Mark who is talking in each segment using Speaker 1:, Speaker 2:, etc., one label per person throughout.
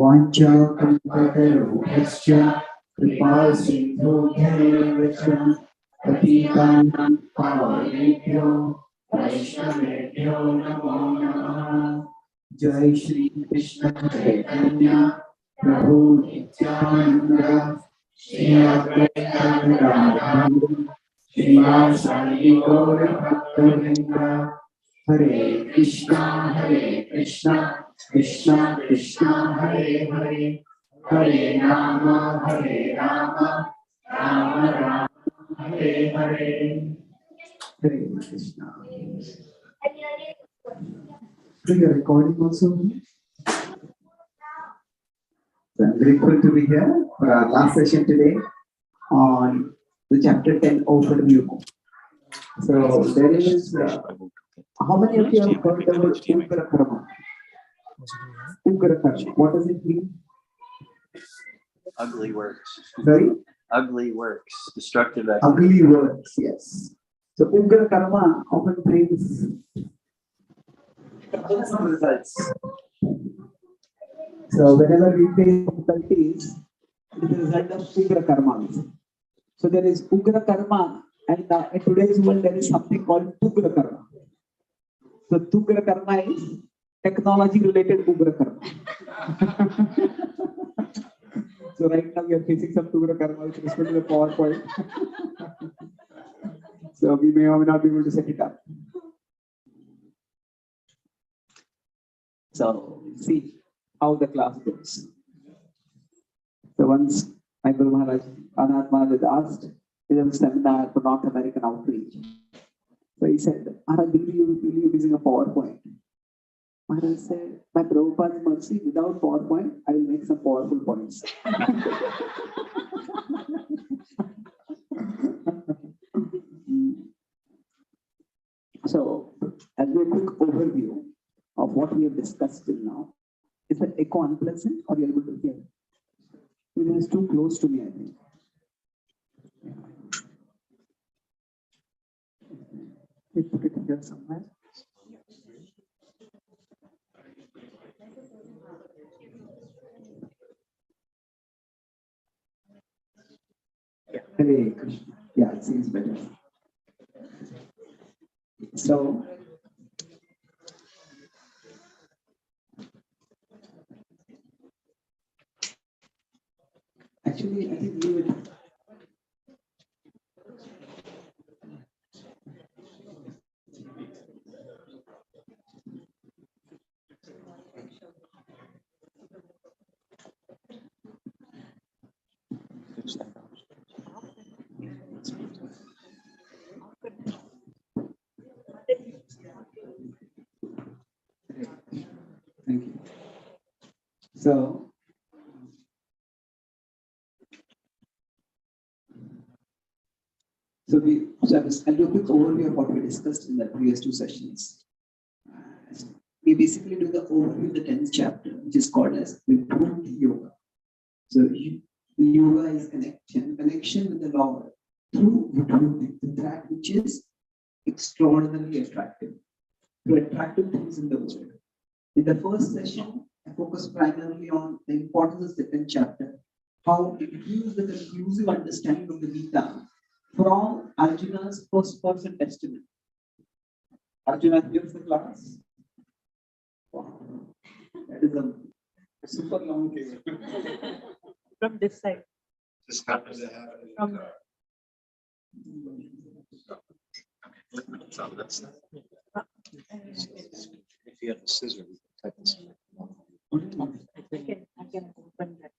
Speaker 1: वाञ्छाकल्पतरुभ्यश्च कृपासिन्धुभ्येव च पतितानां पावनेभ्यो वैष्णवेभ्यो नमो नमः। जय श्री कृष्ण चैतन्य प्रभु नित्यानंद श्री अद्वैत गदाधर श्रीवासादि गौर भक्तवृंद। हरे कृष्णा कृष्णा कृष्णा हरे हरे, हरे राम राम राम हरे हरे। हरे Krishna. Do your recording also? So I'm grateful to be here for our last session today on the chapter 10 overview. So there is, how many of you have heard the word Ugra Karma? Ugra Karma, what does it mean?
Speaker 2: Ugly works.
Speaker 1: Sorry?
Speaker 2: Ugly works. Destructive activity.
Speaker 1: Ugly works, yes. So Ugra Karma often brings troublesome results. So whenever we face difficulties, it is a result of Ugra Karma. So there is Ugra Karma, and in today's world there is something called Tugra Karma. So Tugra Karma is technology related Ugra Karma. So right now we are facing some Tugra Karma with respect to the PowerPoint. So we may or may not be able to set it up. So see how the class goes. So once my Guru Maharaj, Anath Maharaj asked in a seminar for North American outreach. So he said, Maharaj, will you using a PowerPoint? Maharaj said, by Prabhupada's mercy, without PowerPoint, I will make some powerful points. So, as a quick overview of what we have discussed till now, is the echo unpleasant or you are able to hear? It is too close to me, I think. We put it here somewhere. Hare Krishna. Yeah, it seems better. So, actually, I think we would. Thank you. So, I'll do a quick overview of what we discussed in the previous two sessions. We basically do the overview of the 10th chapter, which is called as Vibhuti Yoga. So, yoga is connection with the Lord through Vibhuti, that which is extraordinarily attractive, to attractive things in the world. In the first session, I focused primarily on the importance of the 10th chapter, how it gives the conclusive understanding of the Gita from Arjuna's first-person testimony. Arjuna gives the class. Wow. That is a super long case.
Speaker 3: From this side.
Speaker 4: Just happens to have it.
Speaker 3: From
Speaker 4: So that's if you have a scissor, we can cut this.
Speaker 3: I can open that.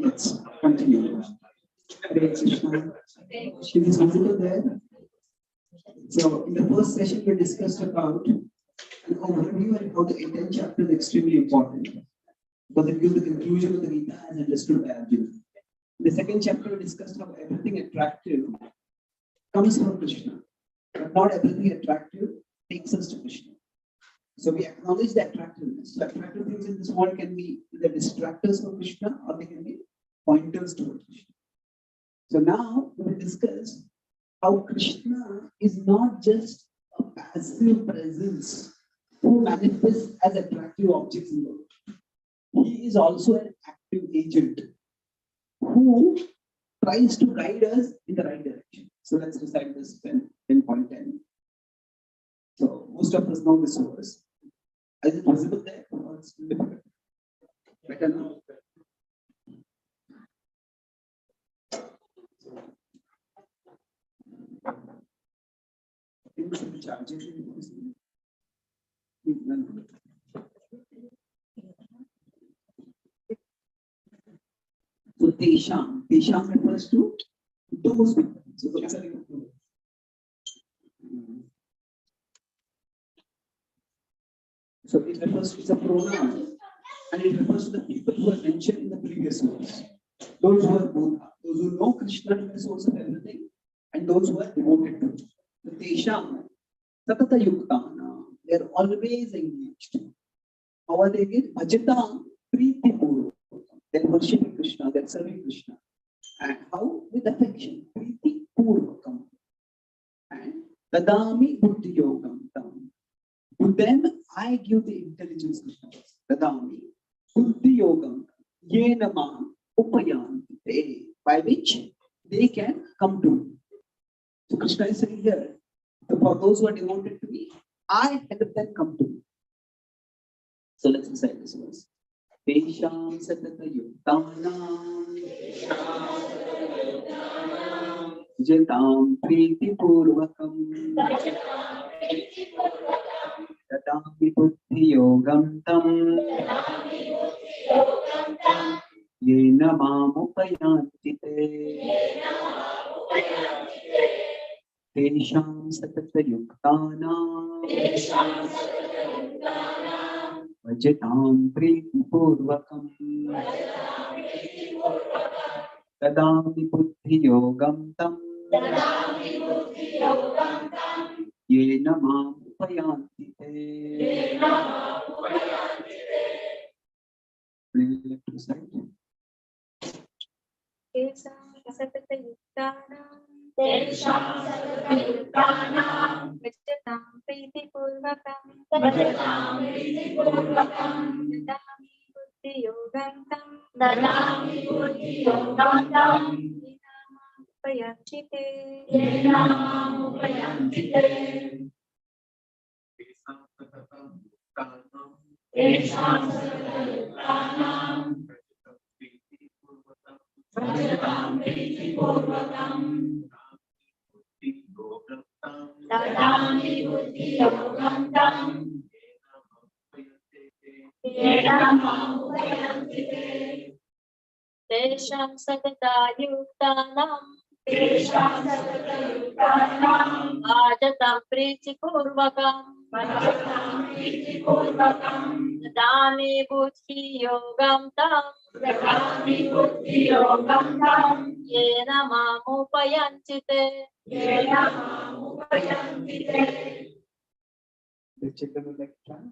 Speaker 1: Let's continue. Hare Krishna. Is visible there? So in the first session, we discussed about an overview and how the 10th chapter is extremely important because it gives the conclusion of the Gita as understood by Arjuna. In the second chapter, we discussed how everything attractive comes from Krishna, but not everything attractive takes us to Krishna. So we acknowledge the attractiveness. So attractive things in this world can be either distractors for Krishna or they can be pointers towards Krishna. So now we will discuss how Krishna is not just a passive presence who manifests as attractive objects in the world. He is also an active agent who tries to guide us in the right direction. So let's recite this 10.10. So most of us know this verse. Is it visible there or it's difficult? Better now. So Tesham refers to those people. So those are so it refers to it's a pronoun and it refers to the people who are mentioned in the previous verse. Those who are both, those who know Krishna is the source of everything, and those who are devoted to it. The Tesham, Satata Yuktana, they are always engaged. How are they engaged? Bhajatam Priti Purva. They are worshipping Krishna, they are serving Krishna. And how? With affection. Priti Purvakam. And Dadami Buddhi Yogam Tam. To them, I give the intelligence, Krishna. Dadami Buddhi Yogam. Yenama Upayanti. By which they can come to me. So Krishna is saying here, for those who are devoted to me, I help them come to me. So let's recite this verse. Tesham Satata Yuktanam Jatam Priti Purvakam Tatami Buddhi Yogam Tam Yena Mamupayanti Tesham Satata Yuktanam Vajatam Priti Purvakam Tadami Buddhi Yogam Tam Yena Mamupayanti Bring it left to side.
Speaker 5: Tesham Satata Yuktanam Vajatam Priti Purvakam Dadami Buddhi Yogam Tam Yenamupayantite Dadami Buddhi Yogam Tam Yenamupayantite Tesham Satata Yuktanam Ajatam Priti Purvakam Dadami Buddhi Yogam Tam Yena Mamupayantite
Speaker 1: The children would like to try.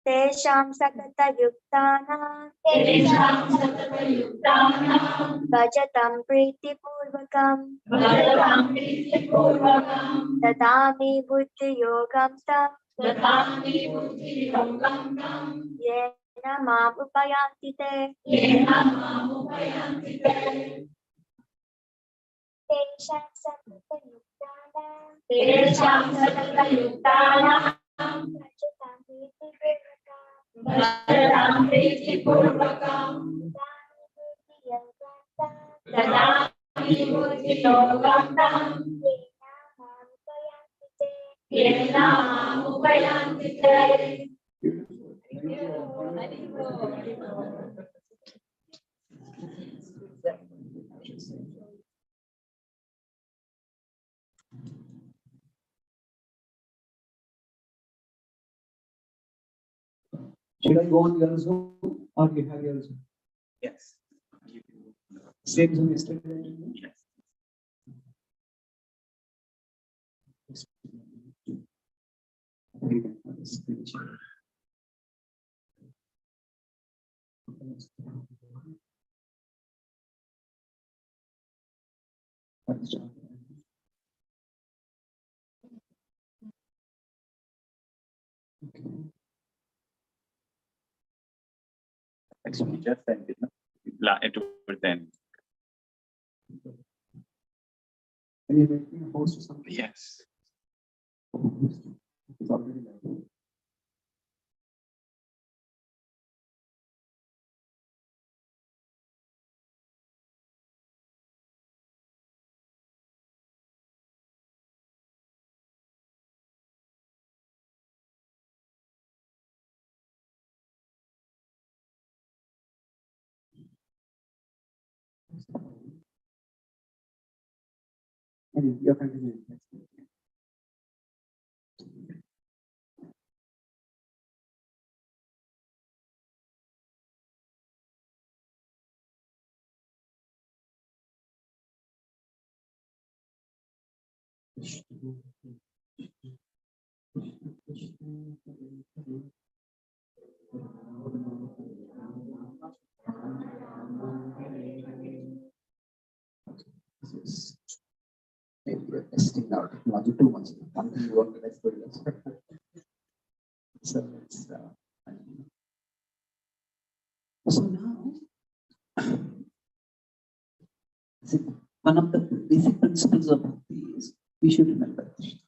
Speaker 5: Tesham Satata Yuktanam Bhajatam Priti Purvakam Dadami Buddhi Yogam Tam Yena Mamupayantite Tesham Satata Yuktanam Bhajatam Priti Purvakam Dadami Buddhi Yogam Tam Yena Mamupayantite
Speaker 1: Beautiful. Should I go on your Zoom or you have your Zoom?
Speaker 2: Yes.
Speaker 1: Same Zoom yesterday?
Speaker 2: Yes.
Speaker 1: You can have a screen share. Okay.
Speaker 2: Actually, just ended. No? Towards the end.
Speaker 1: Can you make me a host or something?
Speaker 2: Yes.
Speaker 1: It's already live. Anyway, you're continuing. This is maybe we're testing our technology too much. Something you want to let's do this. So it's so now see, one of the basic principles of bhakti is we should remember Krishna.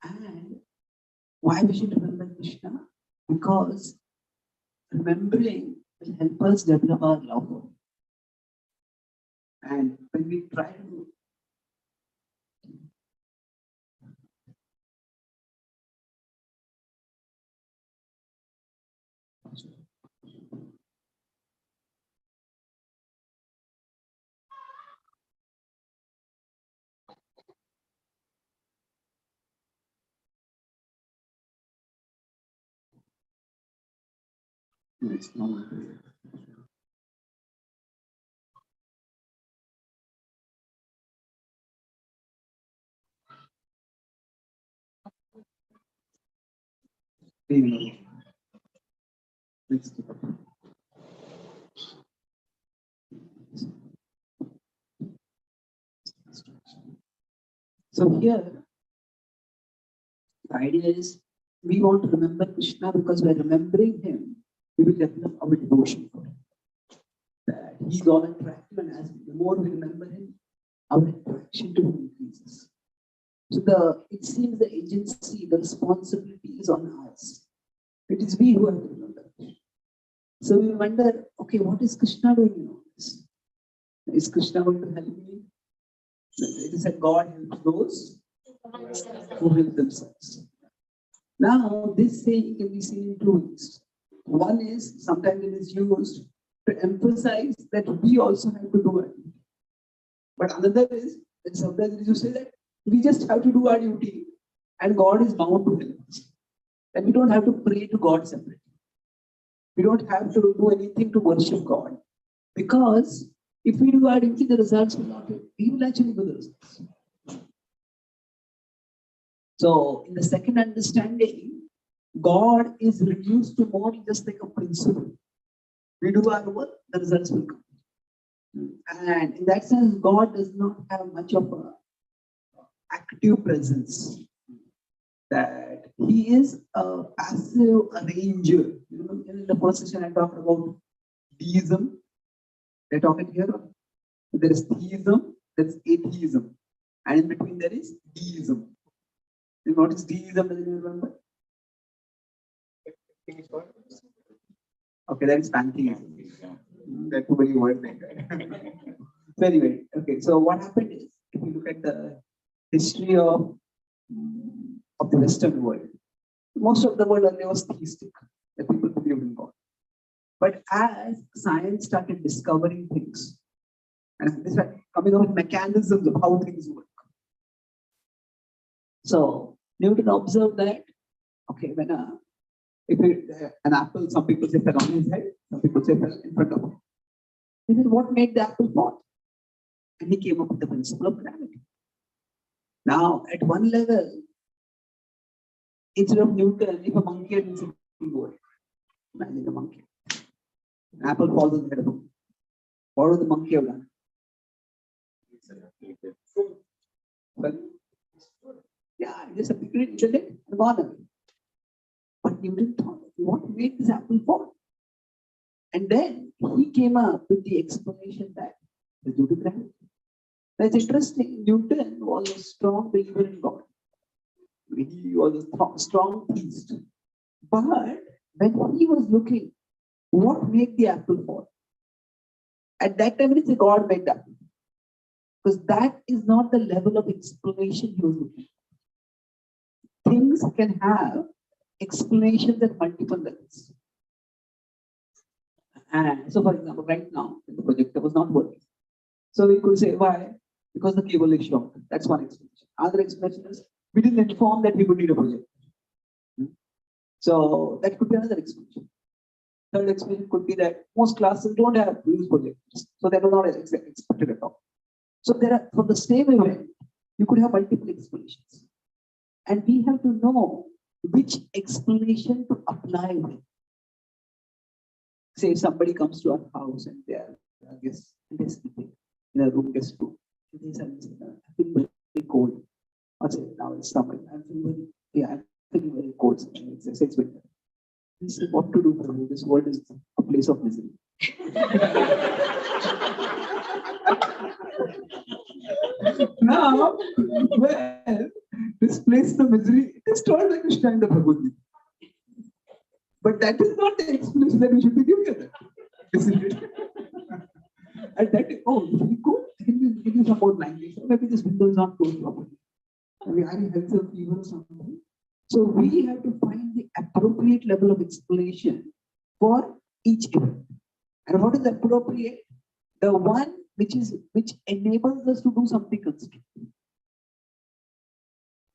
Speaker 1: And why we should remember Krishna? Because remembering will help us develop our love for him. And when we try to no, it's not. Maybe. Next. So here, the idea is we want to remember Krishna because by remembering him, we will develop our devotion for him. That he's all attractive, and as the more we remember him, our attraction to him increases. So it seems the agency, the responsibility is on us. It is we who have to remember Krishna. So we wonder, okay, what is Krishna doing in all this? Is Krishna going to help me? It is that God helps those who help themselves. Now, this saying can be seen in two ways. One is sometimes it is used to emphasize that we also have to do it. But another is that sometimes it is used to say that we just have to do our duty and God is bound to help us. And we don't have to pray to God separately. We don't have to do anything to worship God. Because if we do our duty, the results will not be, we will actually do the results. So, in the second understanding, God is reduced to more just like a principle. We do our work, the results will come. And in that sense, God does not have much of an active presence. That he is a passive arranger. You know, in the first session, I talked about deism. They're talking here. There is theism, there is atheism, and in between there is deism. You know what is deism? Does anyone remember? Okay, that is pantheism. That's a very word there. So anyway, okay. So what happened is, if you look at the history of the Western world, most of the world earlier was theistic. The people believed in God. But as science started discovering things, and this started coming up with mechanisms of how things work. So Newton observed that, okay, when If an apple, some people say fell on his head, some people say fell in front of him. He said, what made the apple fall? And he came up with the principle of gravity. Now, at one level, instead of Newton, if a monkey had been sitting over, imagine a monkey. An apple falls on the head of a monkey. What would the monkey have done? Well, yeah, just a picture, isn't it? And gone away. But Newton thought, what made this apple fall? And then he came up with the explanation that it's due to gravity. That's interesting. Newton was a strong believer in God. He was a strong theist. But when he was looking, what made the apple fall? At that time, it's a God made the apple. Because that is not the level of explanation he was looking for. Things can have explanations at multiple levels. And so, for example, right now, the projector was not working. So we could say, why? Because the cable is short. That's one explanation. Other explanation is, we didn't inform that we would need a projector. So that could be another explanation. Third explanation could be that most classes don't have use projectors. So that was not expected at all. So there are, for the same event, you could have multiple explanations. And we have to know which explanation to apply with. Say somebody comes to our house and they are guest people in a room, guest room. They say, I feel very cold. I'll say, now it's summer. I'm feeling very cold. It's winter. He said, what to do, Prabhu? This world is a place of misery. Now, well, this place of misery, it is told by Krishna in the Bhagavad Gita. But that is not the explanation that we should be giving it. Isn't it? And that is, oh, if we go, can you support language? Maybe this window is not closed properly. Maybe I have some fever or something. So we have to find the appropriate level of explanation for each event. And what is appropriate? The one which enables us to do something constructive.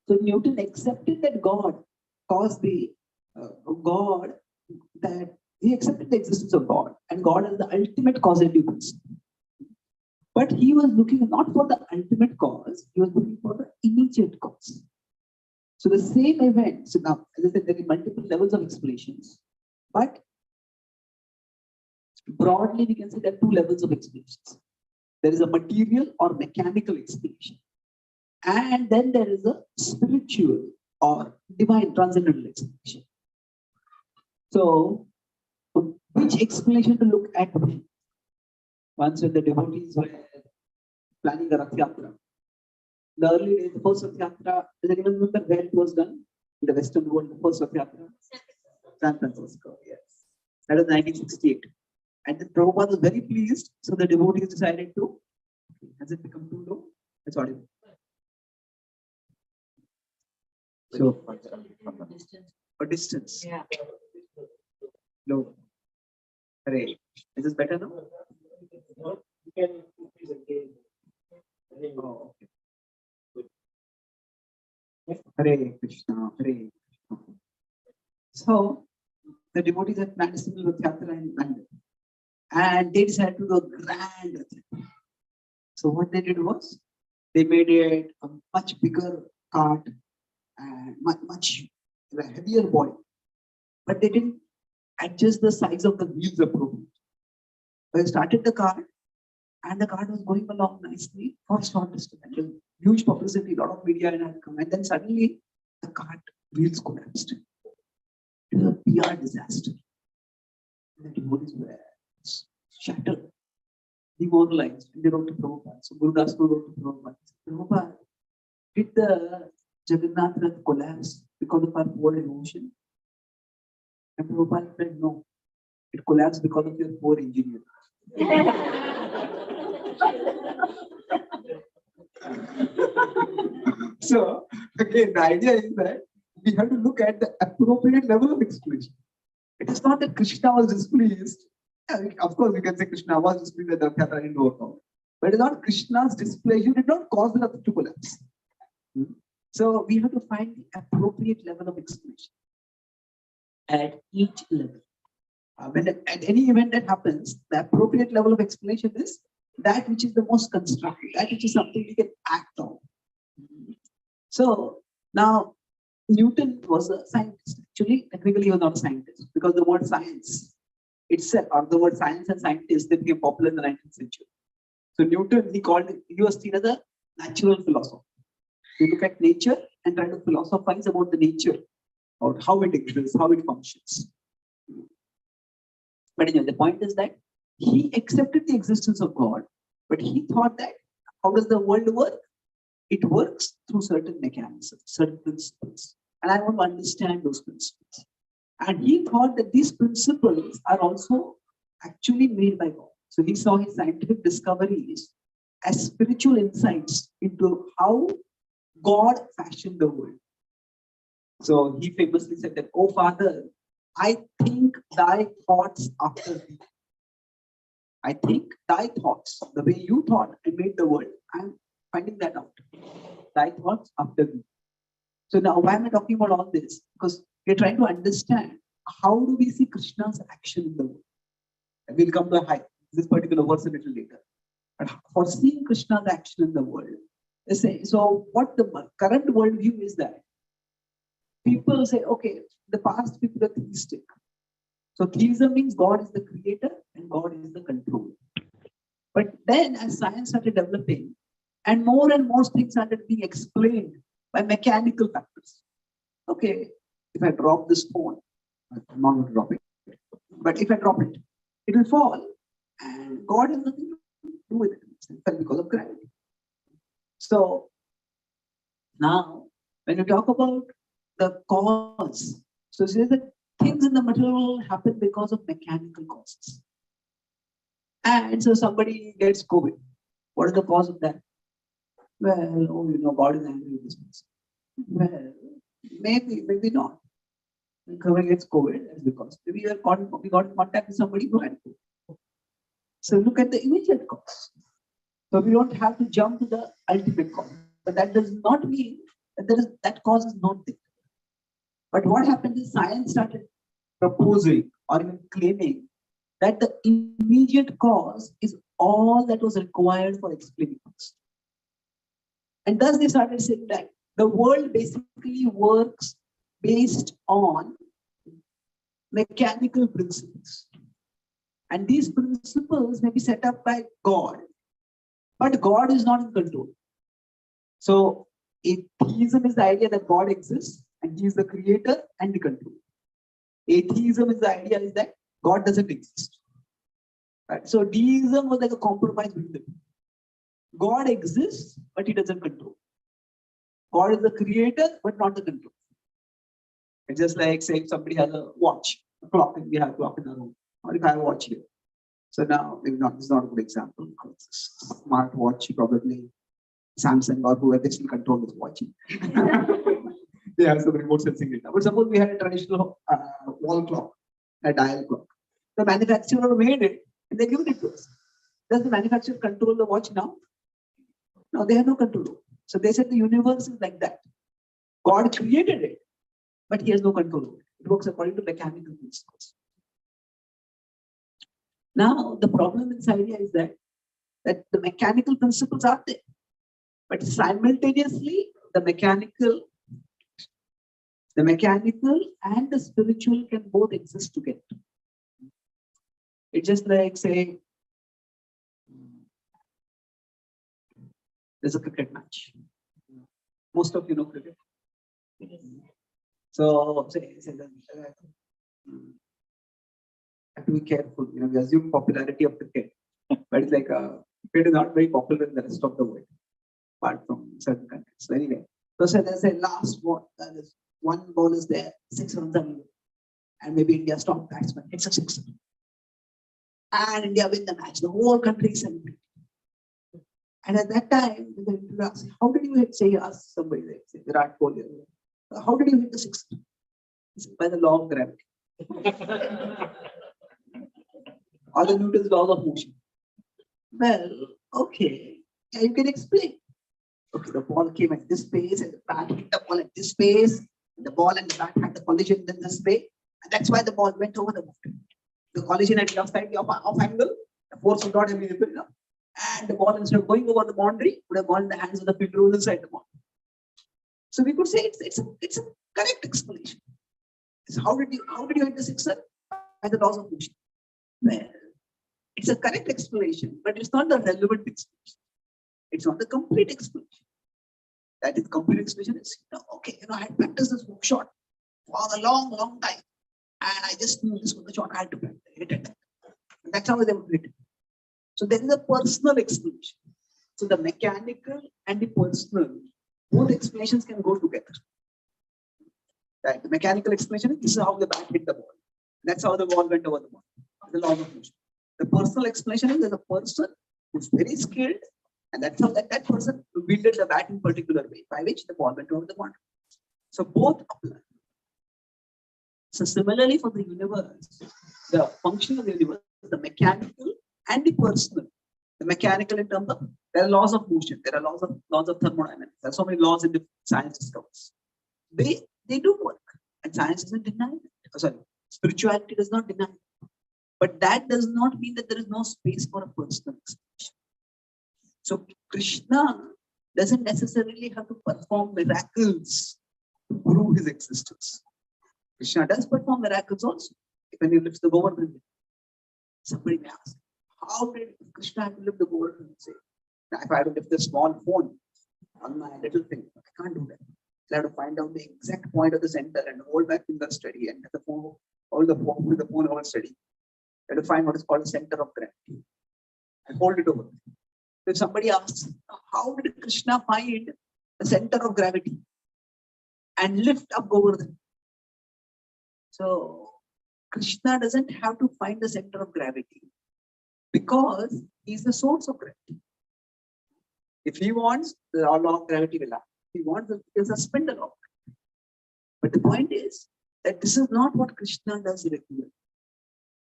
Speaker 1: So Newton accepted that God caused the that he accepted the existence of God, and God is the ultimate causative principle. But he was looking not for the ultimate cause, he was looking for the immediate cause. So the same event, so now, as I said, there are multiple levels of explanations, but broadly we can say there are two levels of explanations. There is a material or mechanical explanation, and then there is a spiritual or divine transcendental explanation. So, which explanation to look at? Once when the devotees were planning the Rath Yatra, the early days, the first Rath Yatra, does anyone remember where it was done? In the Western world, the first Rath Yatra? San Francisco, yes. That was 1968. And the Prabhupada was very pleased, so the devotees decided to, has it become too low? That's what it is. So, for distance.
Speaker 3: Yeah.
Speaker 1: Low. Hare. Is this better now? Oh, okay. Hare Krishna, Hare Krishna. So, the devotees had planned a similar Yatra in London. And they decided to do a grand Rath. So what they did was, they made it a much bigger cart and much heavier body. But they didn't adjust the size of the wheels appropriately. They started the cart, and the cart was going along nicely for a short distance. And huge publicity, a lot of media had come, and then suddenly the cart wheels collapsed. It was a PR disaster. The devotees were shattered, demoralized, and they wrote to Prabhupada. So Gurudas wrote to Prabhupada. Prabhupada, did the Jagannath Rath collapse because of our poor devotion? And Prabhupada said, no, it collapsed because of your poor engineer. So, again, the idea is that we have to look at the appropriate level of explanation. It is not that Krishna was displeased. Of course, we can say Krishna was displeased that the Rath Yatra didn't work out. But it is not Krishna's displeasure, did not cause the Rath to collapse. So we have to find the appropriate level of explanation. at each level. When at any event that happens, the appropriate level of explanation is that which is the most constructive, that which is something we can act on. So now Newton was a scientist. Actually, technically, he was not a scientist because the word science itself, or the word science and scientist, they became popular in the 19th century. So Newton, he was seen as a natural philosopher. You look at nature and try to philosophize about the nature, about how it exists, how it functions. But anyway, the point is that he accepted the existence of God, but he thought that how does the world work? It works through certain mechanisms, certain principles. And I want to understand those principles. And he thought that these principles are also actually made by God. So he saw his scientific discoveries as spiritual insights into how God fashioned the world. So he famously said that, "Oh Father, I think thy thoughts after thee. I think thy thoughts, the way you thought and made the world, I'm finding that out. Thy thoughts after thee." So now why am I talking about all this? Because we're trying to understand how do we see Krishna's action in the world. And we'll come to this particular verse a little later. But for seeing Krishna's action in the world, they say, so what the current worldview is that people say, okay, the past people are theistic. So theism means God is the creator and God is the controller. But then as science started developing and more things started being explained by mechanical factors. Okay, if I drop this phone, I'm not going to drop it, but if I drop it, it will fall and God has nothing to do with it. It fell because of gravity. So now when you talk about the cause, so it says that things in the material world happen because of mechanical causes. And so somebody gets COVID. What is the cause of that? Well, God is angry with this person. Well, maybe not. When somebody gets COVID, that's because we got in contact with somebody who had COVID. So look at the immediate cause. So we don't have to jump to the ultimate cause. But that does not mean that that cause is not there. But what happened is science started proposing or even claiming that the immediate cause is all that was required for explaining things. And thus they started saying that the world basically works based on mechanical principles. And these principles may be set up by God, but God is not in control. So atheism is the idea that God exists and he is the creator and the controller. Atheism is the idea is that God doesn't exist. Right? So deism was like a compromise with them. God exists, but he doesn't control. God is the creator, but not the controller. It's just like saying somebody has a watch, a clock, and we have a clock in our room. Or if I have a watch here. So now, maybe not, this is not a good example because smart watch, probably Samsung or whoever still control this watching. They have some remote sensing data. But suppose we had a traditional wall clock, a dial clock. The manufacturer made it and they given it to us. Does the manufacturer control the watch now? No, they have no control. So they said the universe is like that. God created it, but he has no control over it. It works according to mechanical principles. Now, the problem in this idea is that the mechanical principles are there, but simultaneously, the mechanical and the spiritual can both exist together. It's just like, say, there's a cricket match. Most of you know cricket. So, say have to be careful. We assume popularity of cricket, but it's like cricket is not very popular in the rest of the world, apart from certain countries. So anyway, so there's a last ball. There's one ball is there, 6 runs are needed, and maybe India's top batsman hits a 6, and India win the match. The whole country is celebrating. And at that time, the interviewer asks, "How did you hit?" Say, ask somebody like, say, Virat Kohli. "How did you hit the 6?" He said, "By the law of gravity." Or the Newton's laws of motion. Well, okay, yeah, you can explain. Okay, the ball came at this pace and the bat hit the ball at this pace. The ball and the bat had the collision in this way. And that's why the ball went over the boundary. The collision at left side of angle, the force would not have been enough. And the ball, instead of going over the boundary, would have gone in the hands of the field ruler inside the ball. So we could say it's a correct explanation. So how did you hit the sixer? By the laws of motion. Well, it's a correct explanation, but it's not the relevant explanation. It's not the complete explanation. That is complete explanation is, okay, I had practiced this hook shot for a long time. And I just knew this was the shot I had to hit it. And that's how they would hit it. So there is a personal explanation. So the mechanical and the personal, both explanations can go together. Right? The mechanical explanation is this is how the bat hit the ball. That's how the ball went over the ball. The law of motion. The personal explanation is there's a person who's very skilled, and that's how that person wielded the bat in particular way, by which the ball went over the ball. So both apply. So similarly for the universe, the function of the universe, the mechanical and the personal. The mechanical in terms of there are laws of motion, there are laws of thermodynamics. There are so many laws in the science discovers. They do work, and science doesn't deny it. Spirituality does not deny it. But that does not mean that there is no space for a personal explanation. So Krishna doesn't necessarily have to perform miracles to prove his existence. Krishna does perform miracles also. When he lifts the Govardhan, somebody may ask, how did Krishna have to lift the Govardhan? Say, if I have to lift a small phone on my little finger, I can't do that. I have to find out the exact point of the center and hold my finger steady and hold the phone over steady. I have to find what is called the center of gravity and hold it over. If somebody asks, how did Krishna find the center of gravity and lift up Govardhan? So Krishna doesn't have to find the center of gravity because he's the source of gravity. If he wants, the law of gravity will happen. If he wants, there's a spindle of gravity. But the point is that this is not what Krishna does regularly.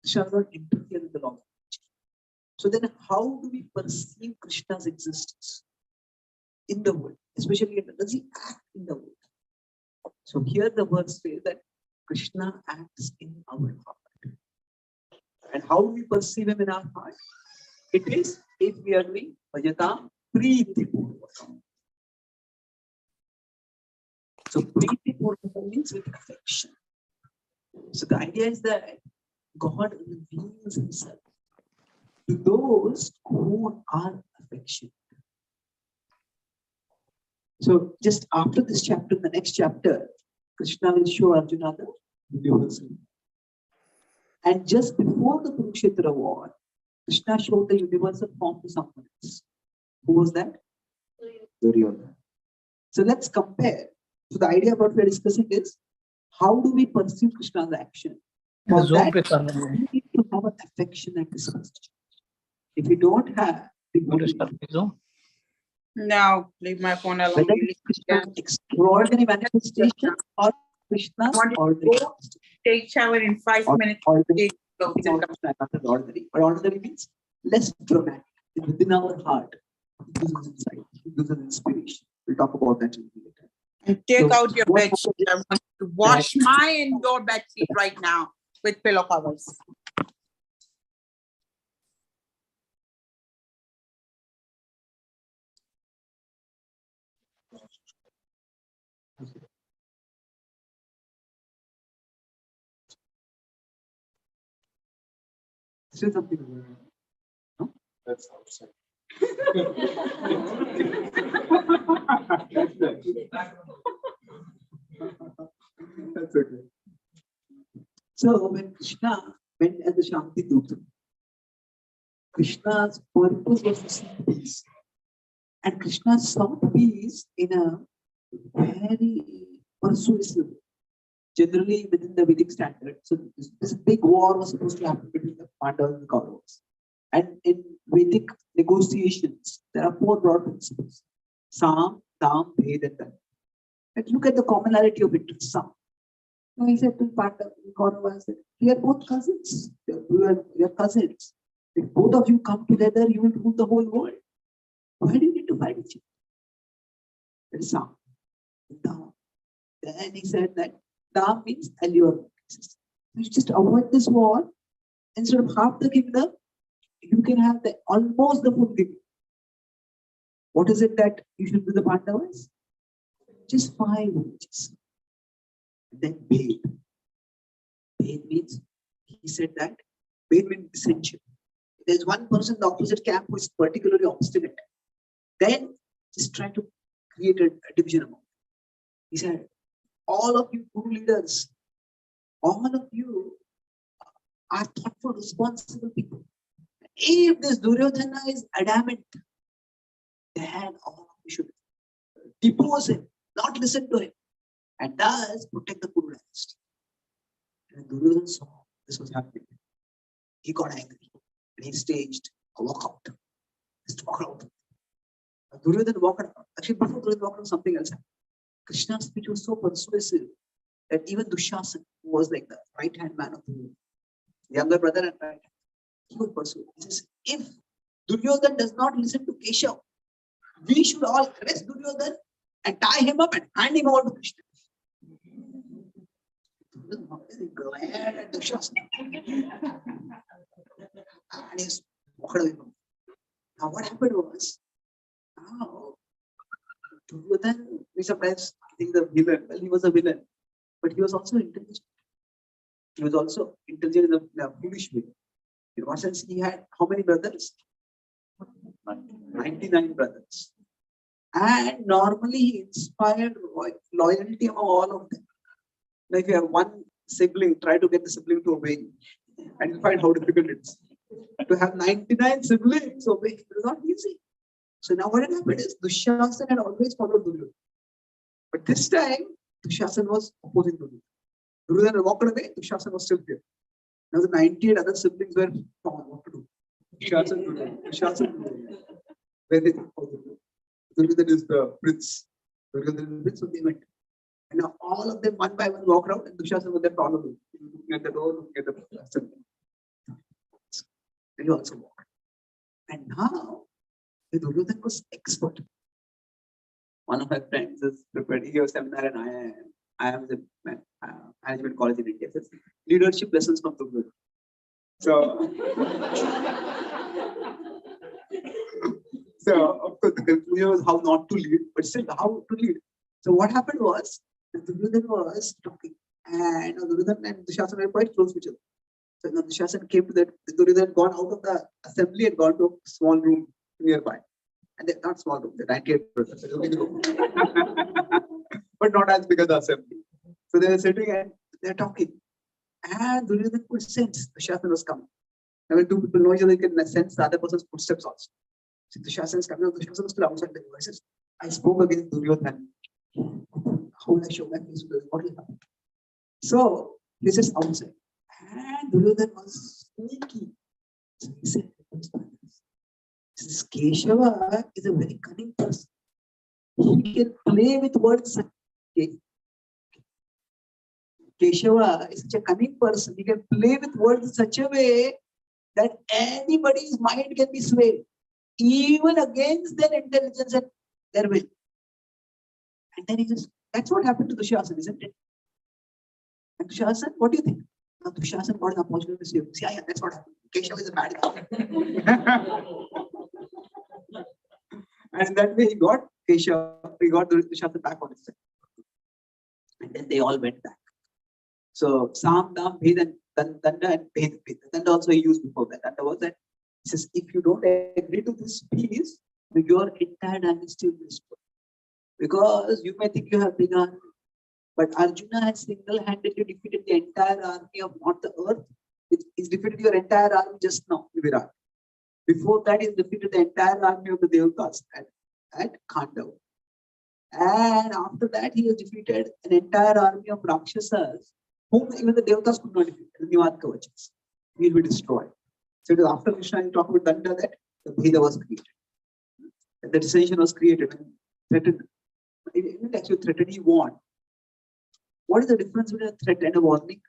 Speaker 1: Krishna does not interfere with the law of nature. So then how do we perceive Krishna's existence in the world? Especially, does he act in the world? So here the verse says that Krishna acts in our heart. And how do we perceive him in our heart? It is if we are doing Bhajata Preeti Purvakam. So Preeti Purvakam means with affection. So the idea is that God reveals himself to those who are affectionate. So just after this chapter, the next chapter, Krishna will show Arjuna the universal. And just before the Kurukshetra war, Krishna showed the universal form to someone else. Who was that? Duryodhana. So let's compare. So the idea of what we are discussing is, how do we perceive Krishna's action? For that, we need to have an affectionate disposition. If we don't have,
Speaker 6: No, leave my phone alone.
Speaker 1: whether it's Krishna's extraordinary manifestation or Krishna's ordinary manifestation.
Speaker 6: Take shower in 5 minutes.
Speaker 1: Ordinary,
Speaker 6: Go.
Speaker 1: not ordinary, but ordinary means less dramatic. Within our heart, it gives us insight, it gives us inspiration. We'll talk about that in later.
Speaker 6: And take
Speaker 1: So,
Speaker 6: out your
Speaker 1: what
Speaker 6: bed sheet. I want to wash my and your bed sheet right now with pillow covers.
Speaker 1: Still something going on. No?
Speaker 4: That's outside.
Speaker 1: That's okay. So when Krishna went as the Shanti Dutta, Krishna's purpose was to seek peace. And Krishna sought peace in a very persuasive way. Generally within the Vedic standard. So this big war was supposed to happen between the Pandavas and the Kauravas. And in Vedic negotiations, there are 4 broad principles. Sam, Dam, Bhed, and Dhan. Let's look at the commonality of it. Sam. So he said to Pandavas and Kauravas, we are both cousins. We are cousins. If both of you come together, you will rule the whole world. Why do you need to fight each other? That is Sam. Dam. Then he said that Dam means allure. You just avoid this war. Instead of half the kingdom, you can have almost the full kingdom. What is it that you should do the Pandavas? Just 5 villages. Then Bhed. Bhed means, he said that, Bhed means dissension. There's one person in the opposite camp who is particularly obstinate. Then just try to create a division among them. He said, all of you Guru leaders, all of you are thoughtful, responsible people. If this Duryodhana is adamant, then all of you should depose him, not listen to him, and thus protect the Kuru dynasty. And Duryodhana saw this was happening. He got angry and he staged a walkout. Just walk out. Duryodhana walked out. Actually, before Duryodhana walked out, something else happened. Krishna's speech was so persuasive that even Dushasan, who was like the right-hand man of the younger brother and right, he was persuaded. He says, if Duryodhana does not listen to Keshav, we should all arrest Duryodhana and tie him up and hand him over to Krishna. Duryodhana glared at Dushasan. And he's walked away from him. Now what happened was, now Duryodhana, we sometimes think the villain, well, he was a villain, but he was also intelligent. He was also intelligent in a foolish way. In what sense? He had how many brothers? 99 brothers. And normally he inspired loyalty among all of them. Like if you have one sibling, try to get the sibling to obey you. And you'll find how difficult it is. To have 99 siblings obey, it is not easy. So now what had happened is Dushasan had always followed Duryodhana. But this time, Dushasan was opposing Duryodhana. Duryodhana walked away, Dushasan was still here. Now the 98 other siblings were found what to do. Dushasan, Duryodhana. Where they think, oh, Duryodhana is the prince. Duryodhana is the prince, so they went. And now all of them one by one walked out and Dushasan was there following, looking at the door, looking at the assembly. And he also walked. And now Duryodhana was expert. One of my friends is prepared. He gave a seminar and I am the management college in India. It's leadership lessons from Duryodhana. So of course the conclusion was how not to lead, but still how to lead. So what happened was Duryodhana was talking, and Duryodhana and Dushasan were quite close to each other. So now Dushasan came to that. Duryodhana had gone out of the assembly and gone to a small room nearby. And they're not small room, they're 98 brothers. But not as big as the assembly. So they were sitting and they're talking. And Duryodhana could sense Dushasan was coming. Now when two people know each other, you can sense the other person's footsteps also. So Dushasan is coming, Dushasan was still outside the door. He says, I spoke against Duryodhana. How will I show my face? What will happen? So he says outside. And Duryodhana was sneaky. So he said, this Keshava is a very cunning person. He can play with words. Keshava is such a cunning person. He can play with words in such a way that anybody's mind can be swayed, even against their intelligence and their will. And then he says, that's what happened to Dushasan, isn't it? And Dushasan, what do you think? Now Dushasan got an opportunity to say, yeah, that's what happened. Keshava is a bad guy. And that way he got Keshava, he got Dushasan back on his side. And then they all went back. So Sam, Dam, Bhed, and Danda and Bhed. Danda also he used before that. Danda was that he says, if you don't agree to this peace, your entire dynasty will be destroyed. Because you may think you have big army, but Arjuna has single-handedly defeated the entire army of not the earth. He's defeated your entire army just now, Virat. Before that, he's defeated the entire army of the Devatas at Khandava. And after that, he has defeated an entire army of Rakshasas, whom even the Devatas could not defeat, the Nivad Kavachas. He will be destroyed. So it is after Krishna, he talked about Danda that the Bheda was created. And the dissension was created and threatened. It didn't actually threaten, he warned. What is the difference between a threat and a warning?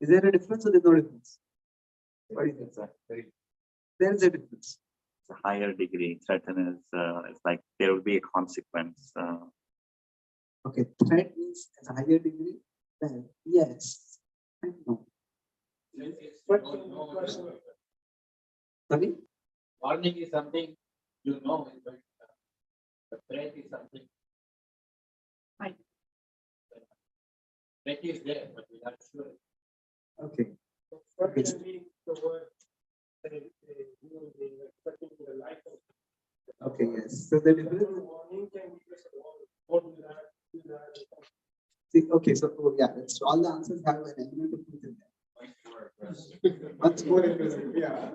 Speaker 1: Is there a difference or there's no difference? What is it? There is a difference.
Speaker 2: It's a higher degree. Threaten is it's like there will be a consequence.
Speaker 1: Okay, threat means as a higher degree. Well, yes and no. Sorry?
Speaker 7: Warning is something you know, but the threat is something.
Speaker 3: Right.
Speaker 7: Threat is there, but we are not sure.
Speaker 1: Okay.
Speaker 8: What
Speaker 1: Okay.
Speaker 8: can be the word that is expecting the life of
Speaker 1: Okay, yes. So the difference.
Speaker 8: warning can be just a warning. Don't do that, do that.
Speaker 1: See, okay, so yeah, that's all the answers have an element of truth in there. Much more impressive, yeah.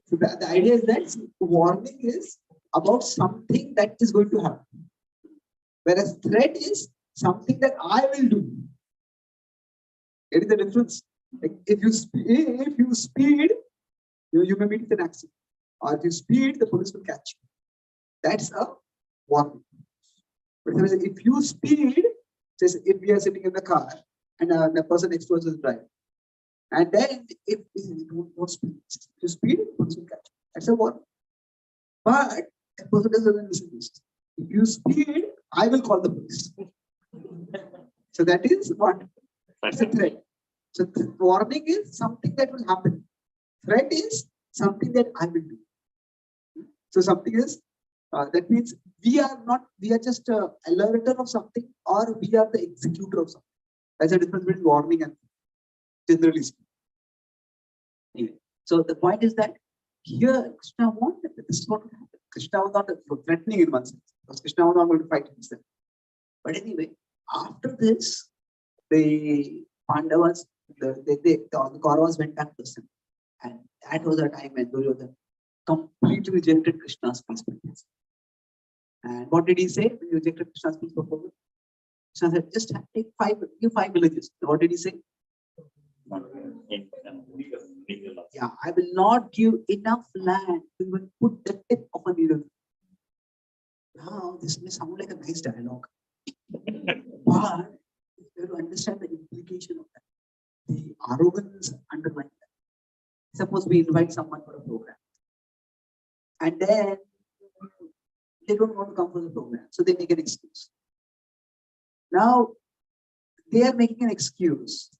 Speaker 1: So the idea is that warning is about something that is going to happen, whereas threat is something that I will do. It is the difference. Like if you speed, you may meet with an accident, or if you speed, the police will catch you. That's a warning. But if you speed, just if we are sitting in the car and the person next to us is driving, and then if you don't speed, if you speed, the police will catch you. That's a warning. But the person doesn't listen to this. If you speed, I will call the police. So that is what? It's a threat. So warning is something that will happen. Threat is something that I will do. So something is that means we are just a alerter of something, or we are the executor of something. That's the difference between warning and generally speaking. Anyway, so the point is that here Krishna wanted that this is what would happen. Krishna was not threatening in one sense, because Krishna was not going to fight himself. But anyway, after this, the Pandavas, the Kauravas went back to the center. And that was the time when Duryodhana completely rejected Krishna's peace proposal. And what did he say when he rejected Krishna's peace proposal? Krishna said, just give 5 villages. So what did he say? Yeah, I will not give enough land to even put the tip of a needle. Now, this may sound like a nice dialogue, but you have to understand the implication of that, the arrogance underlying that. Suppose we invite someone for a program, and then they don't want to come for the program, so they make an excuse. Now, they are making an excuse.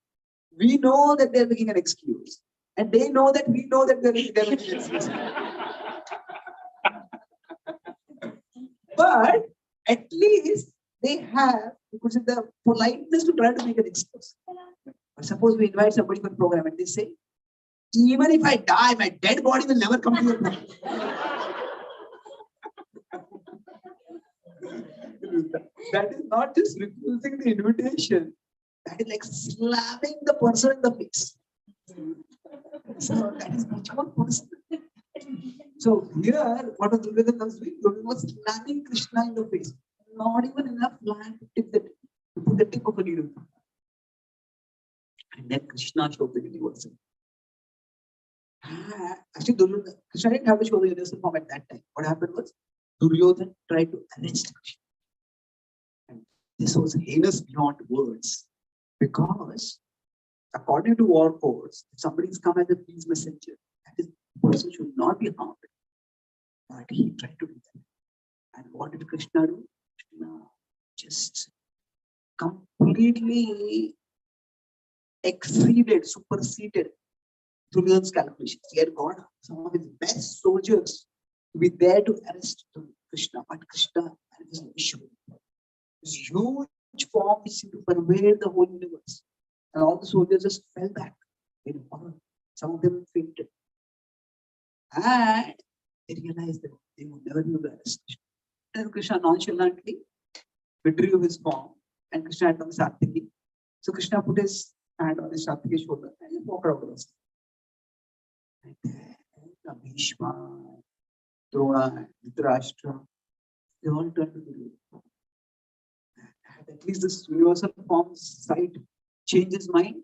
Speaker 1: We know that they're making an excuse, and they know that we know that they're making an excuse. But at least they have, because of the politeness to try to make an excuse. But suppose we invite somebody for a program and they say, even if I die, my dead body will never come to your program. That is not just refusing the invitation. That is like slamming the person in the face. So that is much more personal. So here, what was Duryodhana doing? Duryodhana was slamming Krishna in the face. Not even enough land to put the tip of a needle. And then Krishna showed the universal. Actually, Krishna didn't have to show the universal form at that time. What happened was Duryodhana tried to arrest Krishna. And this was heinous beyond words. Because according to war codes, if somebody has come as a peace messenger, that is, the person should not be harmed. But he tried to do that. And what did Krishna do? Krishna just completely exceeded, superseded Duryodhana's calculations. He had got some of his best soldiers to be there to arrest Krishna. But Krishna had this issue. This huge form which seemed to pervade the whole universe. And all the soldiers just fell back in horror. Some of them fainted. And they realized that they would never be able to arrest Krishna. And Krishna nonchalantly withdrew his form, and Krishna had come Satyaki. So Krishna put his hand on his Satyaki's shoulder and he walked out of the city. And then Bhishma, Drona, Dhritarashtra, they all turned to Duryodhana. And at least this universal form sight changed his mind.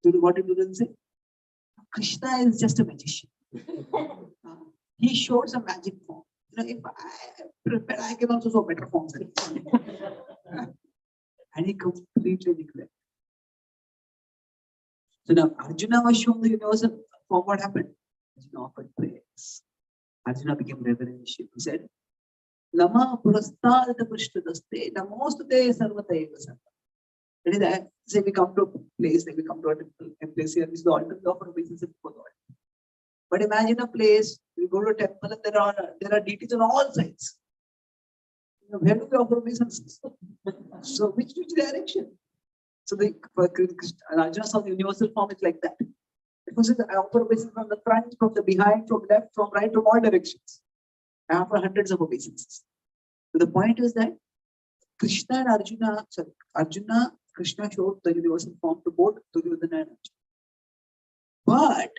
Speaker 1: What did Duryodhana say? Krishna is just a magician. He showed some magic form. If I prepare, I can also show better forms. And he completely neglected. So now Arjuna was shown the universal form. What happened? Arjuna offered prayers. Arjuna became reverential. He said, Nama purastad prishtadaste, namostute sarvata eva sarva. That is that, say we come to a place, like we come to a temple, and place here is the altar, we offer obeisances before the altar. But imagine a place, we go to a temple and there are deities on all sides. Where do we offer obeisances? So which direction? So the Arjuna saw the universal form is like that. Because I offer obeisance from the front, from the behind, from left, from right, from all directions. I offer hundreds of obeisances. So the point is that Krishna and Arjuna, Arjuna, Krishna showed the universal form to both Duryodhana and Arjuna. But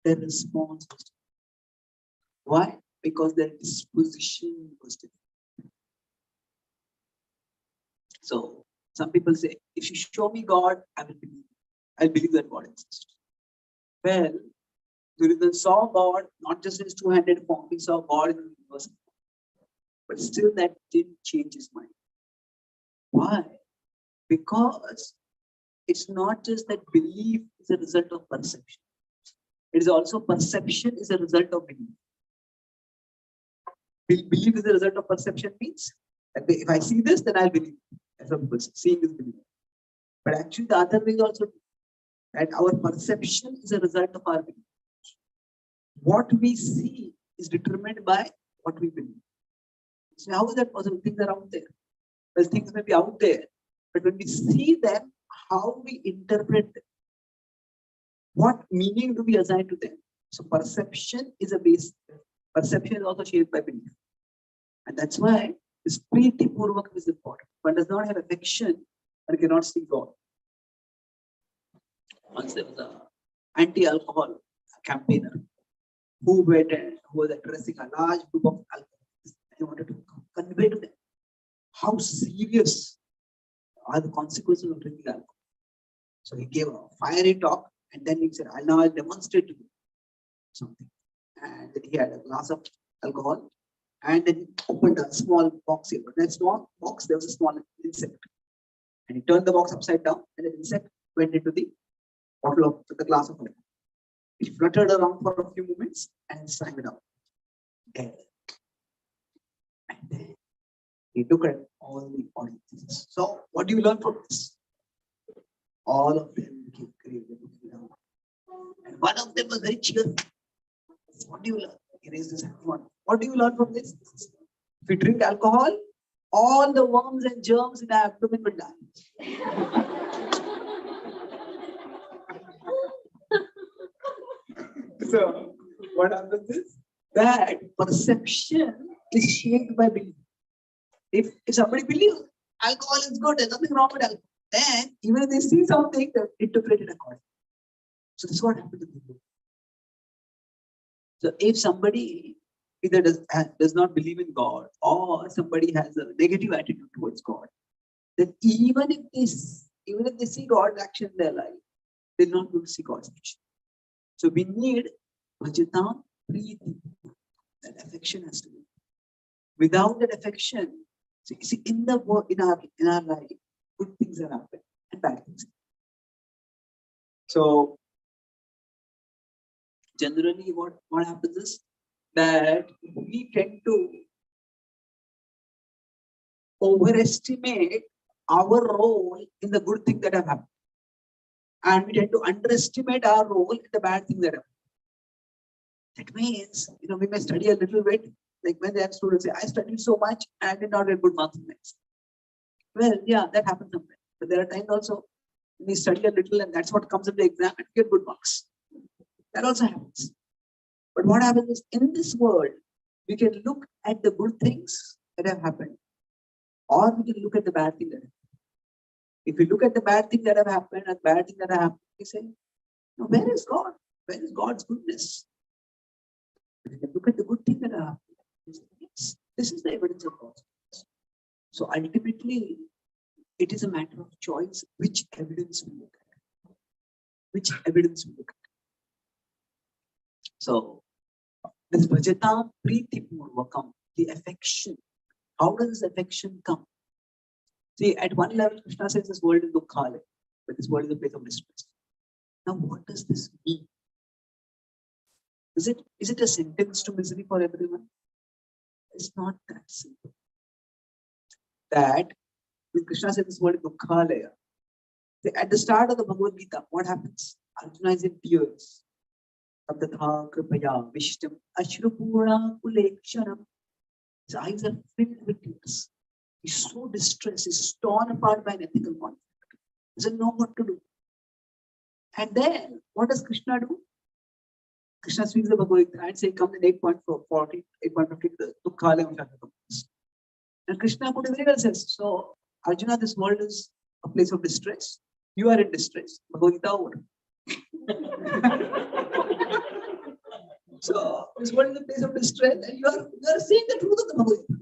Speaker 1: their response was different. Why? Because their disposition was different. So some people say, if you show me God, I will believe. I'll believe that God exists. Well, Duryodhana saw God not just in his two-handed form, he saw God in the universal form. But still that didn't change his mind. Why? Because it's not just that belief is a result of perception. It is also perception is a result of belief. Belief is a result of perception means that if I see this, then I'll believe. As a person, seeing is believing. But actually the other way is also that our perception is a result of our belief. What we see is determined by what we believe. So how is that possible? Things are out there. Well, things may be out there, but when we see them, how we interpret them, what meaning do we assign to them? So perception is a base. Perception is also shaped by belief. And that's why this Priti Purvakam is important. One does not have affection and cannot see God. Once there was an anti-alcohol campaigner who was addressing a large group of alcoholics. He wanted to convey to them how serious are the consequences of drinking alcohol. So he gave a fiery talk and then he said, I'll demonstrate to you something. And then he had a glass of alcohol and then he opened a small box here. But in that small box, there was a small insect. And he turned the box upside down and the insect went into the bottle of the glass of alcohol. It fluttered around for a few moments and swam it out. Dead. And then he looked at all the audiences. So, what do you learn from this? All of them became grave. And one of them was very cheerful. What do you learn? He raised his hand. What do you learn from this? If we drink alcohol, all the worms and germs in our abdomen will die. So, what happens is that perception is shaped by belief. If somebody believes alcohol is good, there's nothing wrong with alcohol, then even if they see something, they interpret it accordingly. So this is what happened to people. So if somebody either does not believe in God or somebody has a negative attitude towards God, then even if they see God's action in their life, they're not going to see God's action. So we need Bhajatam Preeti. That affection has to be. Without that affection, see in our life, good things are happening and bad things. So generally what happens is that we tend to overestimate our role in the good thing that have happened. And we tend to underestimate our role in the bad thing that have happened. That means, we may study a little bit, like when they have students say, I studied so much and I did not get good marks in next. Well, yeah, that happens sometimes. But there are times also when we study a little and that's what comes in the exam and get good marks. That also happens. But what happens is in this world, we can look at the good things that have happened, or we can look at the bad thing that have happened. If we look at the bad thing that have happened and bad thing that have happened, we say, no, where is God? Where is God's goodness? If we can look at the good thing that have happened, we say, yes, this is the evidence of God's goodness. So ultimately, it is a matter of choice which evidence we look at. Which evidence we look at. So, this Bhajatam Preeti Purvakam, the affection. How does this affection come? See, at one level, Krishna says this world is Dukkhale, but this world is a place of distress. Now, what does this mean? Is it a sentence to misery for everyone? is not that simple. That when Krishna said this word Dukkhalaya, at the start of the Bhagavad Gita, what happens? Arjuna is in tears. Abdatha kripaya vishtam ashrupura kuleksharam. His eyes are filled with tears. He's so distressed. He's torn apart by an ethical conflict. He doesn't know what to do. And then, what does Krishna do? Krishna speaks the Bhagavad Gita and say, comes in 8.40, 8.50, the Dukkhalaya comes. And Krishna put it very well says, so Arjuna, this world is a place of distress. You are in distress. Bhagavad Gita over. So this world is a place of distress, and you are saying the truth of the Bhagavad Gita.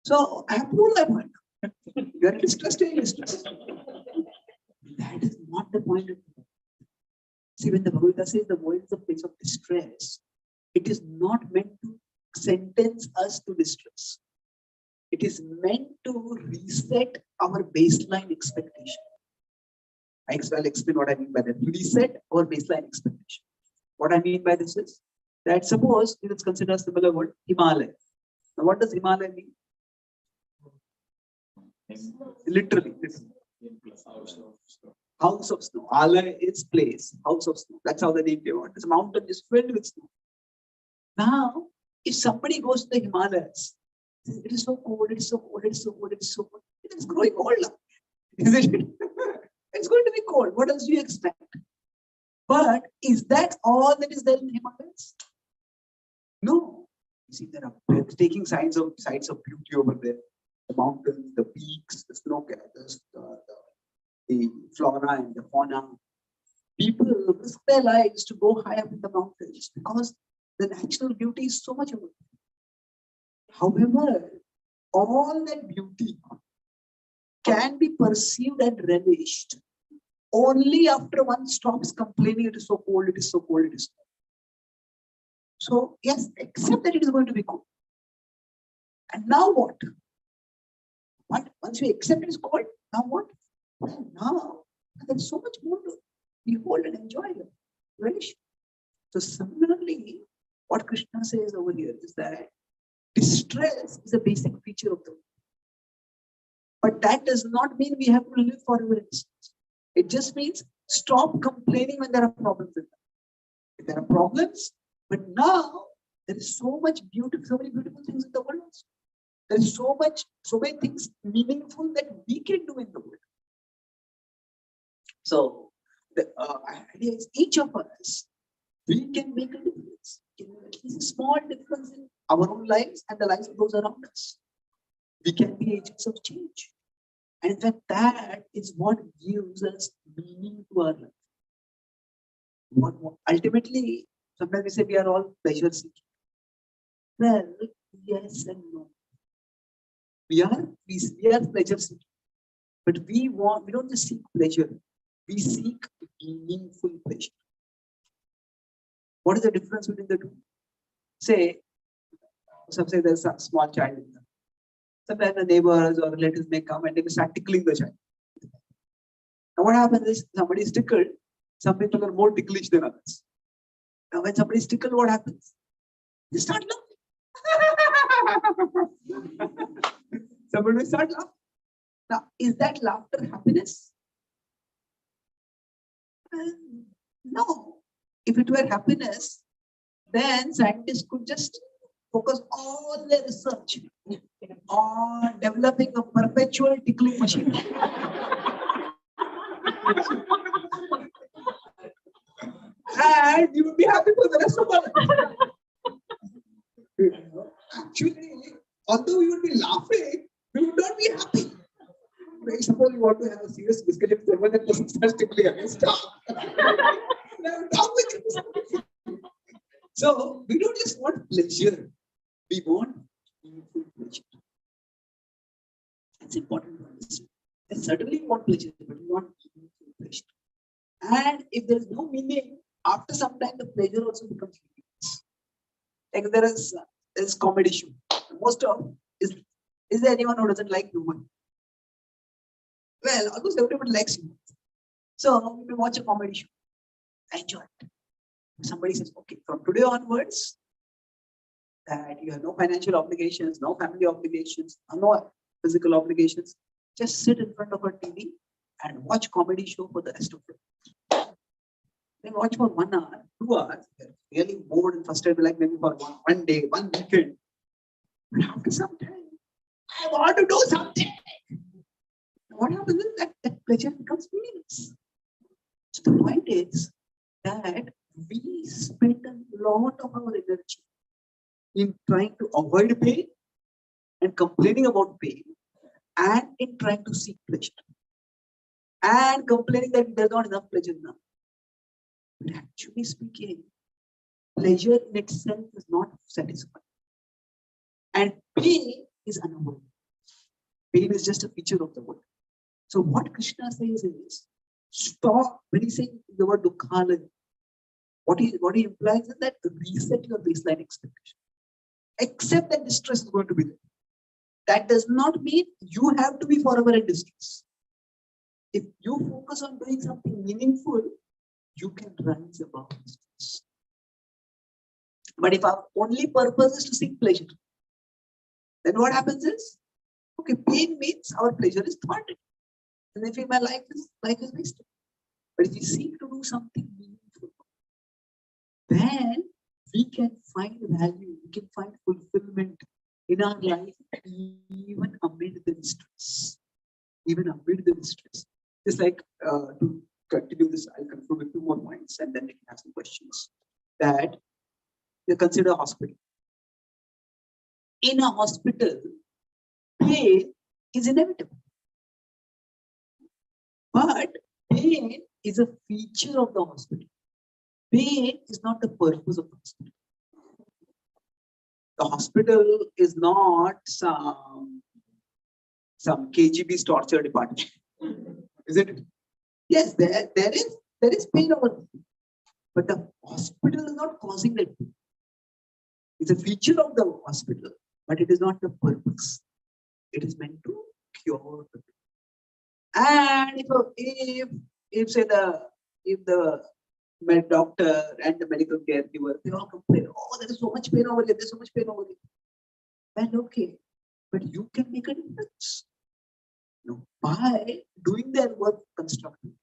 Speaker 1: So I have proved my point. You are in distress, stay in distress. That is not the point of the Bhagavad. See, when the Bhagavad Gita says the world is a place of distress, it is not meant to sentence us to distress. It is meant to reset our baseline expectation. I'll explain what I mean by that. Reset our baseline expectation. What I mean by this is that suppose let's consider a similar word, Himalaya. Now, what does Himalaya mean? Literally, house of snow. Alaya is place, house of snow. That's how the name came out. This mountain is filled with snow. Now, if somebody goes to the Himalayas, it is so cold, it is so cold, it is so cold, it is so cold. It is growing cold now. Isn't it? It's going to be cold. What else do you expect? But is that all that is there in the Himalayas? No. You see, there are breathtaking sights of beauty over there. The mountains, the peaks, the snow caps, the flora and the fauna. People risk their lives to go high up in the mountains because the natural beauty is so much over there. However, all that beauty can be perceived and relished only after one stops complaining it is so cold, it is so cold, it is so cold. So, yes, accept that it is going to be cold. And now what? What? Once we accept it is cold, now what? Well, now there's so much more to behold and enjoy, relish. So, similarly, what Krishna says over here is that distress is a basic feature of the world. But that does not mean we have to live forever in distress. It just means stop complaining when there are problems in life. If there are problems, but now there is so much beautiful, so many beautiful things in the world also. There is so many things meaningful that we can do in the world. So the idea is each of us, we can make a difference. We can make at least a small difference in our own lives and the lives of those around us. We can be agents of change. And in fact, that is what gives us meaning to our life. What ultimately, sometimes we say we are all pleasure seeking. Well, yes and no. We are pleasure seeking. But we don't just seek pleasure. We seek meaningful pleasure. What is the difference between the two? Say, some say there's a small child in them. Sometimes the neighbors or relatives may come and they may start tickling the child. Now what happens is somebody is tickled. Some people are more ticklish than others. Now when somebody is tickled, what happens? They start laughing. Somebody will start laughing. Now, is that laughter happiness? No. If it were happiness, then scientists could just focus all their research on developing a perpetual tickling machine. And you will be happy for the rest of your life. Actually, although you will be laughing, you will not be happy. Suppose you want to have a serious discussion with someone that person starts tickling against stop. So we don't just want pleasure, we want meaningful pleasure. That's important to understand. And certainly we want pleasure, but we want meaningful pleasure. And if there is no meaning, after some time the pleasure also becomes meaningless. Like there is comedy show. Most of is there anyone who doesn't like humor? Well, almost everybody likes humor. So we watch a comedy show. I enjoy it. Somebody says, okay, from today onwards, that you have no financial obligations, no family obligations, no physical obligations. Just sit in front of a TV and watch comedy show for the rest of the day. Then watch for 1 hour, 2 hours. You're really bored and frustrated, like maybe for one day, one weekend. But after some time, I want to do something. What happens is that pleasure becomes meaningless. So the point is that we spend a lot of our energy in trying to avoid pain and complaining about pain, and in trying to seek pleasure and complaining that there's not enough pleasure now. But actually speaking, pleasure in itself is not satisfying, and pain is unavoidable. Pain is just a feature of the world. So what Krishna says is, stop. When he's saying the word dukkha, what he implies is that reset your baseline expectation. Accept that distress is going to be there. That does not mean you have to be forever in distress. If you focus on doing something meaningful, you can rise above distress. But if our only purpose is to seek pleasure, then what happens is, okay, pain means our pleasure is thwarted. And I feel my life is wasted. But if we seek to do something meaningful, then we can find value, we can find fulfillment in our life, even amid the distress. Even amid the distress. Just like to continue this, I'll conclude with 2 more points and then we can have some questions. That you consider a hospital. In a hospital, pain is inevitable. But pain is a feature of the hospital. Pain is not the purpose of the hospital. The hospital is not some KGB's torture department. Isn't it? Yes, there is pain over there. But the hospital is not causing that pain. It's a feature of the hospital, but it is not the purpose. It is meant to cure the pain. And if the doctor and the medical caregiver, they all complain, oh, there is so much pain over here, there's so much pain over here. Well, okay, but you can make a difference. By doing their work constructively,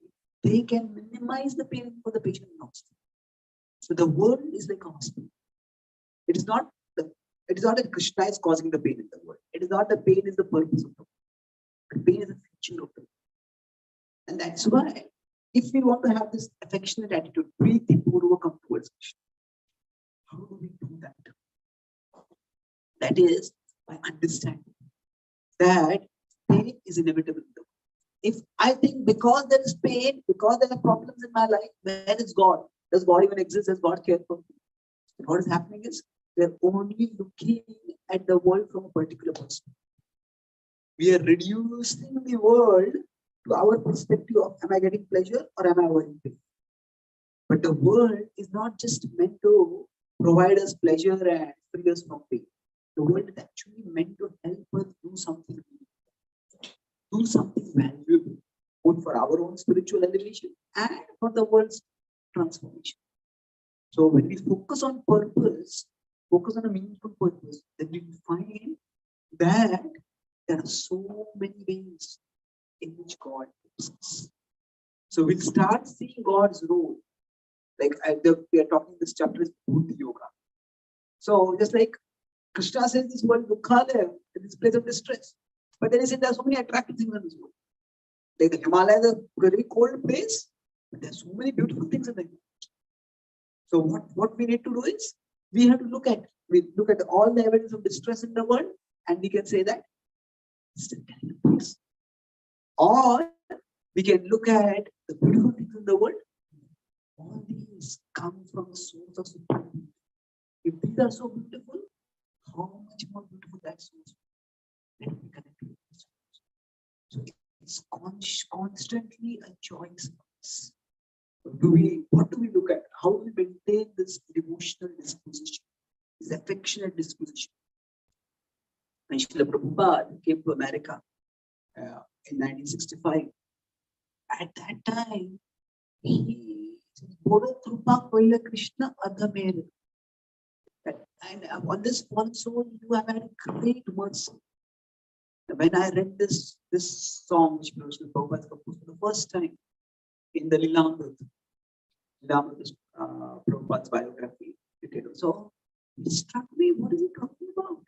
Speaker 1: they can minimize the pain for the patient in hospital. So the world is like a hospital. It is not that Krishna is causing the pain in the world. It is not the pain is the purpose of the world. The pain is a feature of the world. And that's why, if we want to have this affectionate attitude, Preeti Purvakam towards Krishna, how do we do that? That is by understanding that pain is inevitable in the world. If I think because there is pain, because there are problems in my life, where is God? Does God even exist? Does God care for me? And what is happening is, we're only looking at the world from a particular perspective. We are reducing the world to our perspective of, am I getting pleasure or am I avoiding pain? But the world is not just meant to provide us pleasure and free us from pain. The world is actually meant to help us do something valuable, both for our own spiritual elevation and for the world's transformation. So when we focus on purpose, focus on a meaningful purpose, then we find that there are so many ways in which God helps us. So we'll start seeing God's role. Like we are talking, this chapter is Bhuti Yoga. So just like Krishna says, this world dukkha, this place of distress. But then he said there are so many attractive things in this world. Like the Himalayas are a very cold place, but there are so many beautiful things in the Himalayas. So what we need to do is, we have to look at all the evidence of distress in the world, and we can say that it's a terrible place. Or we can look at the beautiful things in the world. All these come from the source of supreme. If these are so beautiful, how much more beautiful that source? Let me connect with this. So it's constantly a choice. What do we look at? How do we maintain this devotional disposition, this affectionate disposition? When Srila Prabhupada came to America in 1965, at that time, he Krishna Adhamer. That And on this also, you have had great mercy. When I read this song, which Prabhupada composed for the first time in the Lilamrita, Prabhupada's biography, so it struck me, what is he talking about?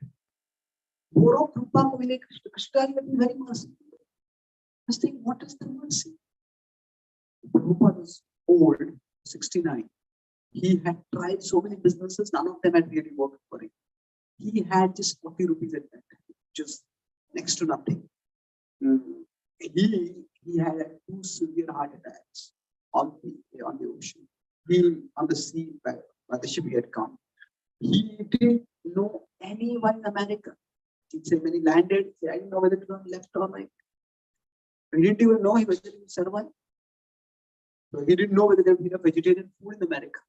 Speaker 1: Boro Krupa Mile Krishna will be very merciful. I was thinking, what is the mercy? Prabhupada was old, 69. He had tried so many businesses, none of them had really worked for him. He had just 40 rupees at that time, just next to nothing. He had 2 severe heart attacks on the ocean. On the sea by the ship he had come. He didn't know anyone in America. He said when he landed, he said, I didn't know whether to turn left or right. He didn't even know he was going to survive. So he didn't know whether there would be enough vegetarian food in America.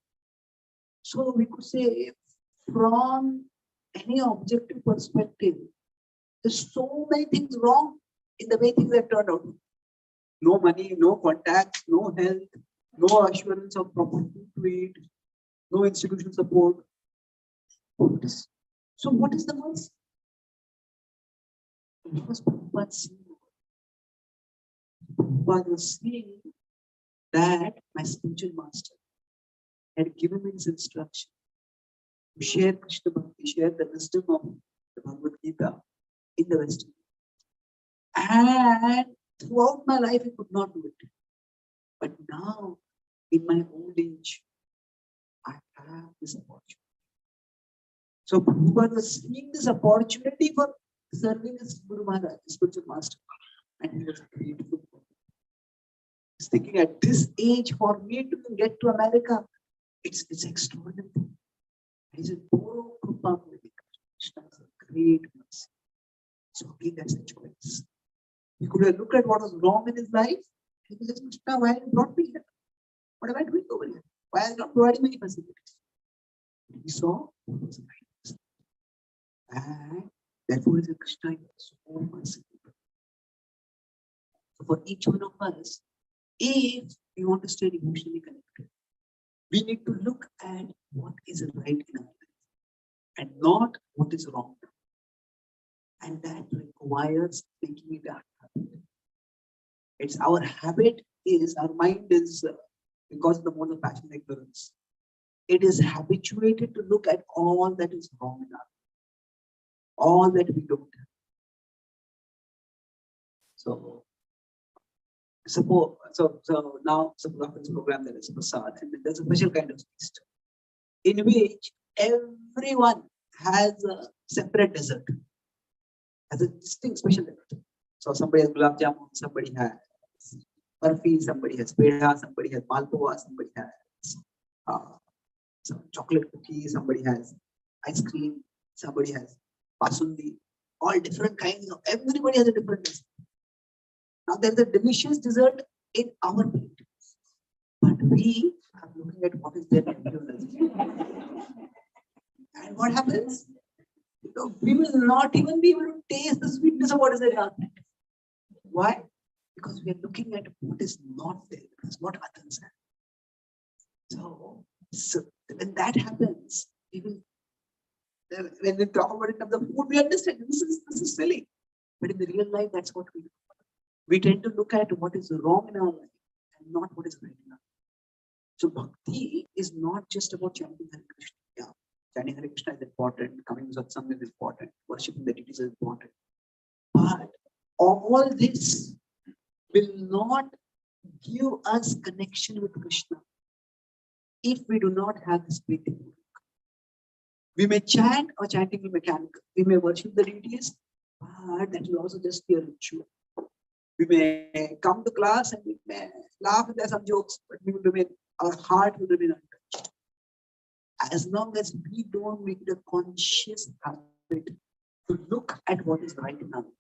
Speaker 1: So we could say, from any objective perspective, there's so many things wrong in the way things have turned out. No money, no contacts, no health, no assurance of proper food to eat, no institutional support. So what is the mercy? Because Prabhupada was seeing that my spiritual master had given me his instruction to share Krishna Bhakti, share the wisdom of the Bhagavad Gita in the West. And throughout my life, I could not do it. But now, in my old age, I have this opportunity. So Prabhupada was seeing this opportunity for serving his Guru Maharaj, his spiritual master. And he was grateful. He's thinking at this age, for me to get to America, it's extraordinary. He said, Boro Krupa Krishna is a great mercy. So he gets a choice. He could have looked at what was wrong in his life. He could have said, Krishna, why have you brought me here? What am I doing over here? Why are you not providing me facilities? He saw what was right. And therefore, he said, Krishna is so merciful. So for each one of us, if we want to stay emotionally connected, we need to look at what is right in our life and not what is wrong. And that requires making it a habit. It's our habit is, our mind is, because of the mode of passion and ignorance, it is habituated to look at all that is wrong in our life, all that we don't have. So now this program there is Prasad, and there's a special kind of feast in which everyone has a separate dessert, has a distinct special dessert. So somebody has gulab jamun, somebody has barfi, somebody has peda, somebody has malpua, somebody has some chocolate cookie, somebody has ice cream, somebody has basundi, all different kinds of, everybody has a different dessert. Now there's a delicious dessert in our plate, but we are looking at what is there in the and what happens? We will not even be able to taste the sweetness of what is there in our plate. Why? Because we are looking at what is not there, because what others have. So when that happens, when we talk about it in terms of food, we understand this is silly. But in the real life, that's what we do. We tend to look at what is wrong in our life and not what is right in our life. So bhakti is not just about chanting Hare Krishna. Yeah, chanting Hare Krishna is important, coming to satsang is important, worshipping the deities is important. But all this will not give us connection with Krishna if we do not have this breathing. We may chant, or chanting will be mechanical. We may worship the deities, but that will also just be a ritual. We may come to class and we may laugh and there are some jokes, but we will remain, our heart will remain untouched. As long as we don't make it a conscious habit to look at what is right in our life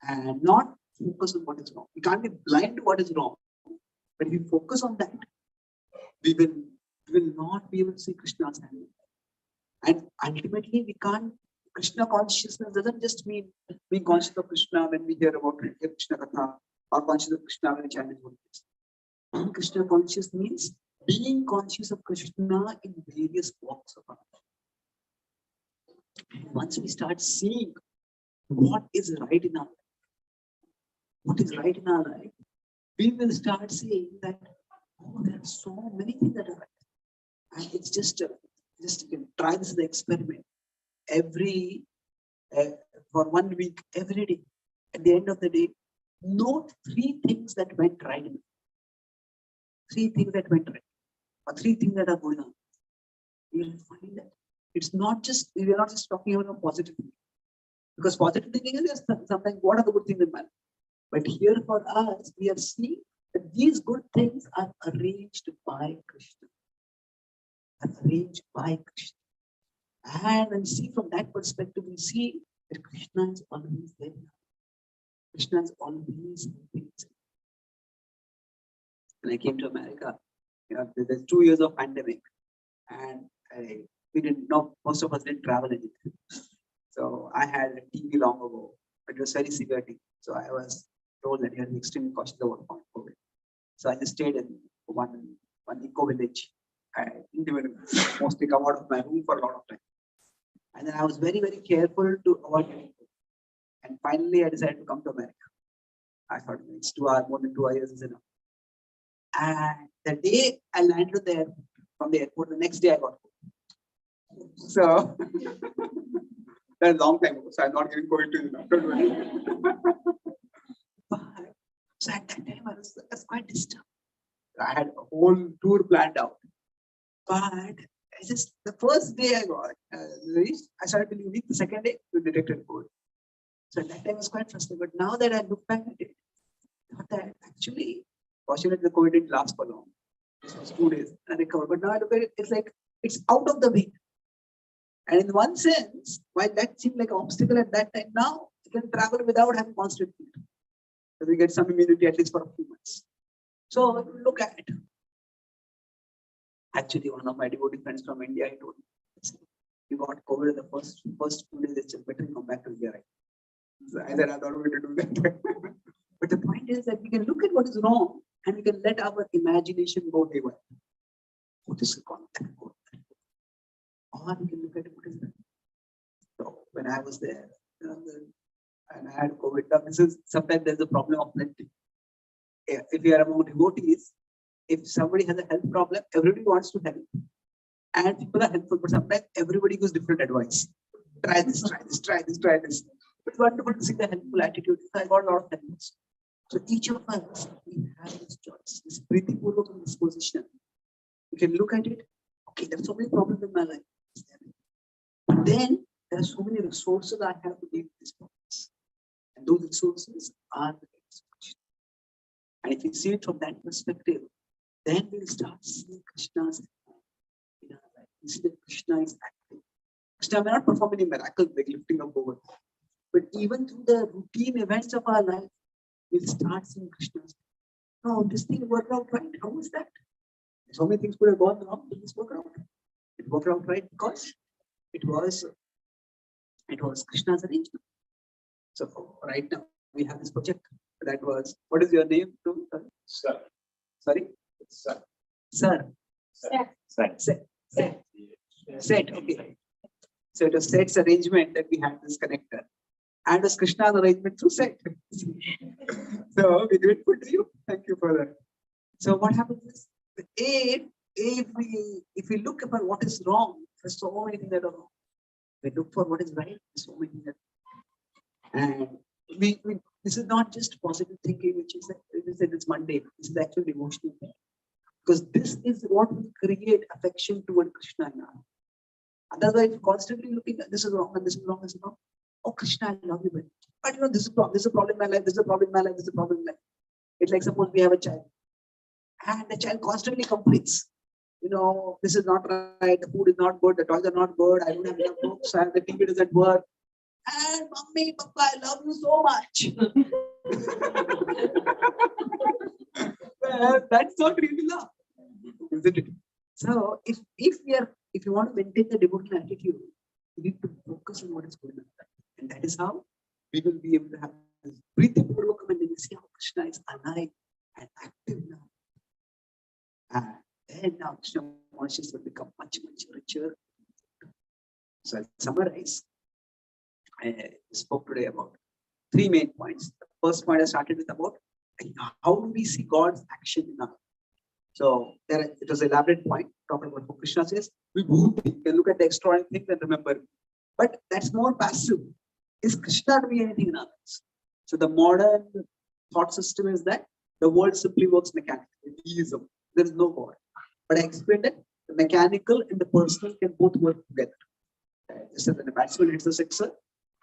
Speaker 1: and not focus on what is wrong. We can't be blind to what is wrong. When we focus on that, we will not be able to see Krishna's hand. And ultimately, we can't. Krishna consciousness doesn't just mean being conscious of Krishna when we hear about Krishna Katha, or conscious of Krishna when we chant his holy names. Being Krishna conscious means being conscious of Krishna in various walks of our life. And once we start seeing what is right in our life, we will start seeing that, oh, there are so many things that are right. And it's just you can try this as an experiment. For 1 week, every day, at the end of the day, note 3 things that went right. 3 things that went right, or 3 things that are going on. You'll find that it's not just, we're not just talking about positive thing. Because positive thinking is just sometimes what are the good things in man. But here for us, we are seeing that these good things are arranged by Krishna. And when we see from that perspective, we see that Krishna is always there. Krishna is always there. When I came to America, there's 2 years of pandemic, and we didn't know, most of us didn't travel anything. So I had a TB long ago, but it was very severe TB. So I was told that you have to be extremely cautious about COVID. So I just stayed in one eco village. I didn't even mostly come out of my room for a lot of time. And then I was very, very careful to avoid getting COVID. And finally, I decided to come to America. I thought it's 2 hours, more than 2 hours is enough. And the day I landed there from the airport, the next day I got COVID. So that's a long time ago. So I'm not giving COVID to you now. Don't worry. So at that time I was quite disturbed. I had a whole tour planned out. But the first day I got reached, I started feeling weak. The second day, we detected COVID. So at that time I was quite frustrated. But now that I look back at it, I thought that actually, fortunately, the COVID didn't last for long. This was 2 days and I recovered. But now I look at it, it's like it's out of the way. And in one sense, while that seemed like an obstacle at that time, now you can travel without having constant fear. So we get some immunity at least for a few months. So look at it. Actually, one of my devotee friends from India, he told me, you got COVID in the first 2 days, it's better you come back to India, right? So I said, I'm not going to do that. But the point is that we can look at what is wrong and we can let our imagination go haywire. What is wrong? Or we can look at what is right. So when I was there, and I had COVID, now this is sometimes there's a problem of plenty. If you are among devotees, if somebody has a health problem, everybody wants to help. And people are helpful, but sometimes everybody gives different advice. Try this, try this, try this, try this. It's wonderful to see the helpful attitude. I got a lot of helpers. So each of us, we have this choice, this Priti Purvak disposition. You can look at it. Okay, there are so many problems in my life. But then there are so many resources I have to deal with these problems. And those resources are the expression. And if you see it from that perspective, then we'll start seeing Krishna's in our life. We see that Krishna is active. Krishna may not perform any miracle like lifting up over. But even through the routine events of our life, we'll start seeing Krishna's. No, this thing worked out right. How was that? So many things could have gone wrong, but this worked out. It worked out right because it was Krishna's arrangement. So right now we have this project. That was, what is your name?
Speaker 4: Sir.
Speaker 1: Sorry?
Speaker 4: Sir.
Speaker 1: Sir.
Speaker 2: Set.
Speaker 1: Set. Okay. So it was Set's arrangement that we had this connector. And it was Krishna's arrangement through Set. So we grateful to you. Thank you for that. So what happens is, if we look upon what is wrong, there's so many things that are wrong. We look for what is right, there's so many things that and this is not just positive thinking, which is it's mundane. This is actually emotional thing. Because this is what will create affection toward Krishna now. Otherwise, constantly looking at this is wrong and this is wrong, this is wrong. Oh, Krishna, I love you, but this is a problem in my life, this is a problem in my life, this is a problem in my life. It's like suppose we have a child, and the child constantly complains. This is not right, the food is not good, the toys are not good, I don't have enough books, and the TV doesn't work. And mommy, papa, I love you so much. Well, that's not really love, isn't it? So if you want to maintain the devotional attitude, you need to focus on what is going on. And that is how we will be able to have this Priti Purvakam, and we see how Krishna is alive and active now. And then now Krishna consciousness will become much, much richer. So I'll summarize. I spoke today about 3 main points. The first point I started with about how do we see God's action in our life. So it was an elaborate point talking about what Krishna says. We can look at the extraordinary things and remember. But that's more passive. Is Krishna doing anything in our lives? So the modern thought system is that the world simply works mechanically. Theism. There is no God. But I explained that the mechanical and the personal can both work together. Just as when the batsman hits the sixer,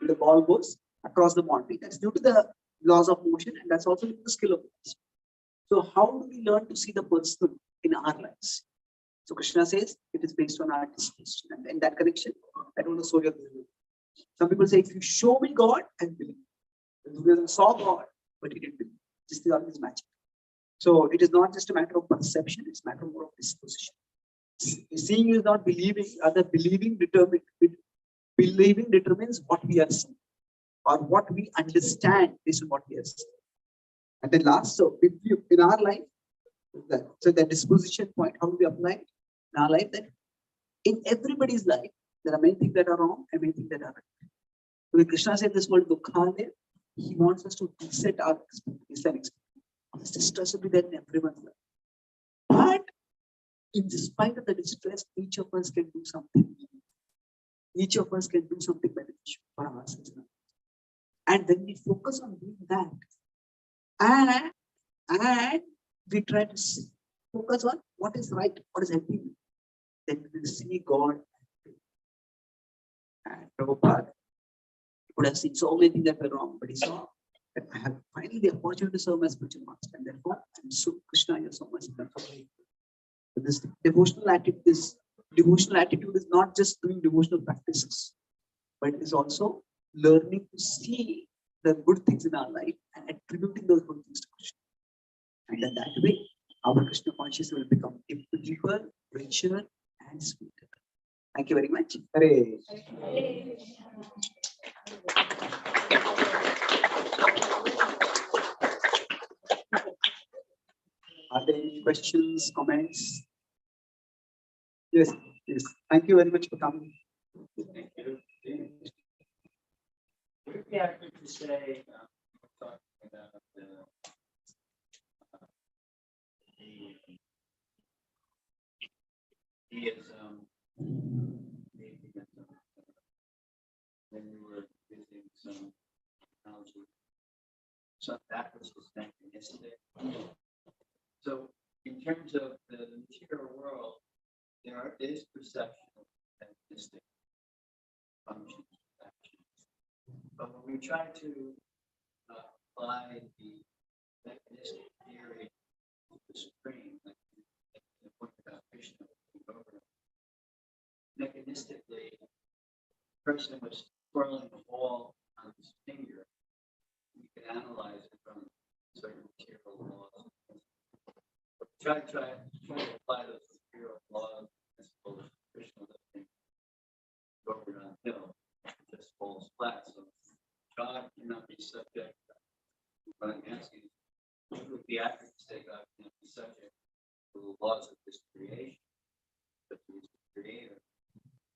Speaker 1: the ball goes across the boundary. That's due to the laws of motion, and that's also due to the skill of the batsman. So how do we learn to see the personal in our lives? So Krishna says it is based on our disposition. And in that connection, I don't know Surya. Some people say, if you show me God, I believe. Duryodhana saw God, but he didn't believe. This is all his magic. So it is not just a matter of perception, it's a matter more of disposition. Seeing is not believing, rather believing determines what we are seeing or what we understand based on what we are seeing. And then last, so if you in our life, so the disposition point, how do we apply it in our life? That in everybody's life, there are many things that are wrong and many things that are right. So when Krishna said this word dukkha, he wants us to reset our experience. This distress will be there in everyone's life. But in spite of the distress, each of us can do something. Each of us can do something beneficial for ourselves. And when we focus on doing that, and we try to focus on what is right, what is helping me, then we will see God. And Prabhupada would have seen so many things that were wrong, but he saw that I have finally the opportunity to serve my spiritual master, and therefore I'm so Krishna, you're so much. So this devotional attitude is not just doing devotional practices, but it is also learning to see the good things in our life and attributing those good things to Krishna. And in that way, our Krishna consciousness will become deeper, richer, and sweeter. Thank you very much. Hare. Are there any questions, comments? Yes, yes. Thank you very much for coming.
Speaker 7: Thank you. Would it be accurate to say, talking about deism, when we were visiting some technology, so that was just mechanistic. So in terms of the material world, there is perception of mechanistic functions, actions. But when we try to apply the mechanistic theory to the supreme, like the point about Krishna, mechanistically, the person was twirling the ball on his finger. We can analyze it from certain material laws. But try to apply those material laws principles of Krishna lifting over on hill, just falls flat. So God cannot be subject. What I'm asking is, what would be accurate to say God cannot be subject to the laws of this creation, but He is the creator?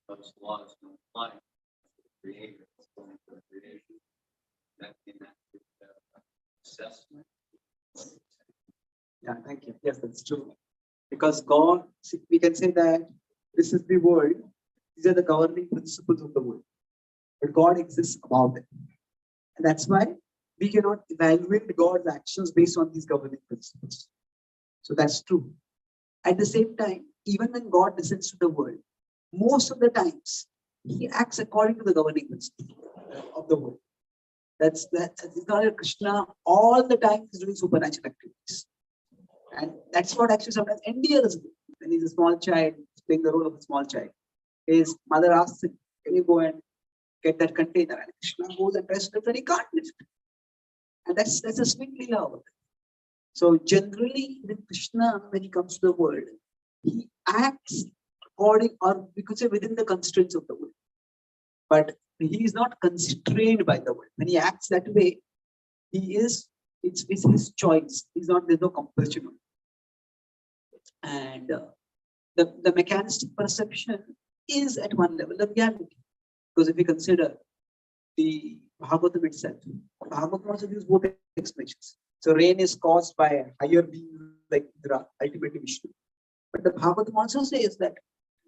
Speaker 7: Those laws don't apply to the creator, according to the creation. That in that assessment.
Speaker 1: Yeah, thank you. Yes, that's true. Because God, we can say that this is the world, these are the governing principles of the world. But God exists above them. And that's why we cannot evaluate God's actions based on these governing principles. So that's true. At the same time, even when God descends to the world, most of the times He acts according to the governing principles of the world. That's Krishna all the time is doing supernatural activities. And that's what actually sometimes India does do. When he's a small child, playing the role of a small child. His mother asks him, can you go and get that container? And Krishna goes and tries to lift it, and he can't lift it. And that's a sweet lila. So generally, with Krishna, when he comes to the world, he acts according, or we could say within the constraints of the world. But he is not constrained by the world. When he acts that way, it's his choice. There's no compulsion. And the mechanistic perception is at one level the reality. Because if we consider the Bhagavatam itself, Bhagavatam also gives both explanations. So rain is caused by a higher being like Indra, ultimately Vishnu. But the Bhagavatam also says that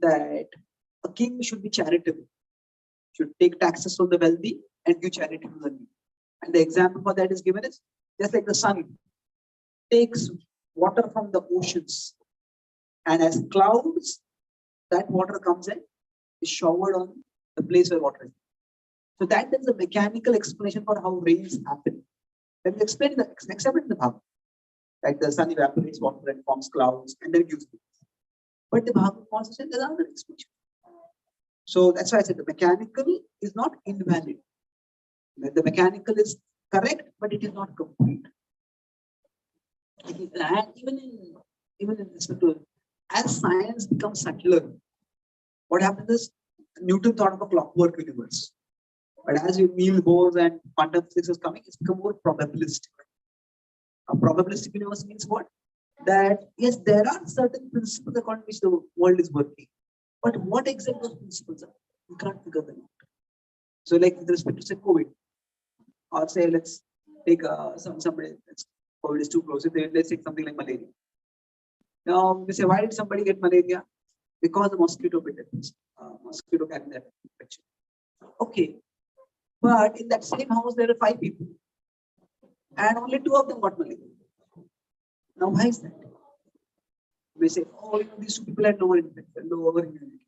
Speaker 1: a king should be charitable, should take taxes from the wealthy and give charity to the needy. And the example for that is given is just like the sun takes water from the oceans, and as clouds, that water comes and is showered on the place where water is. So that is a mechanical explanation for how rains happen. Then we explain the except in the Bhagavad, like the sun evaporates water and forms clouds and then gives rain. But the Bhagavad also says there's another explanation. So that's why I said the mechanical is not invalid. The mechanical is correct, but it is not complete. And even in respect to, as science becomes subtler, what happens is Newton thought of a clockwork universe. But as Niels Bohr and quantum physics is coming, it's become more probabilistic. A probabilistic universe means what? That yes, there are certain principles according to which the world is working. But what exactly those principles are? We can't figure them out. So, like with respect to say COVID, or say let's take somebody that's COVID is too close. Let's take something like malaria. Now we say, why did somebody get malaria? Because the mosquito bit it. Mosquito carrying that infection. Okay, but in that same house there are 5 people, and only 2 of them got malaria. Now why is that? We say, oh, these 2 people had lower immunity.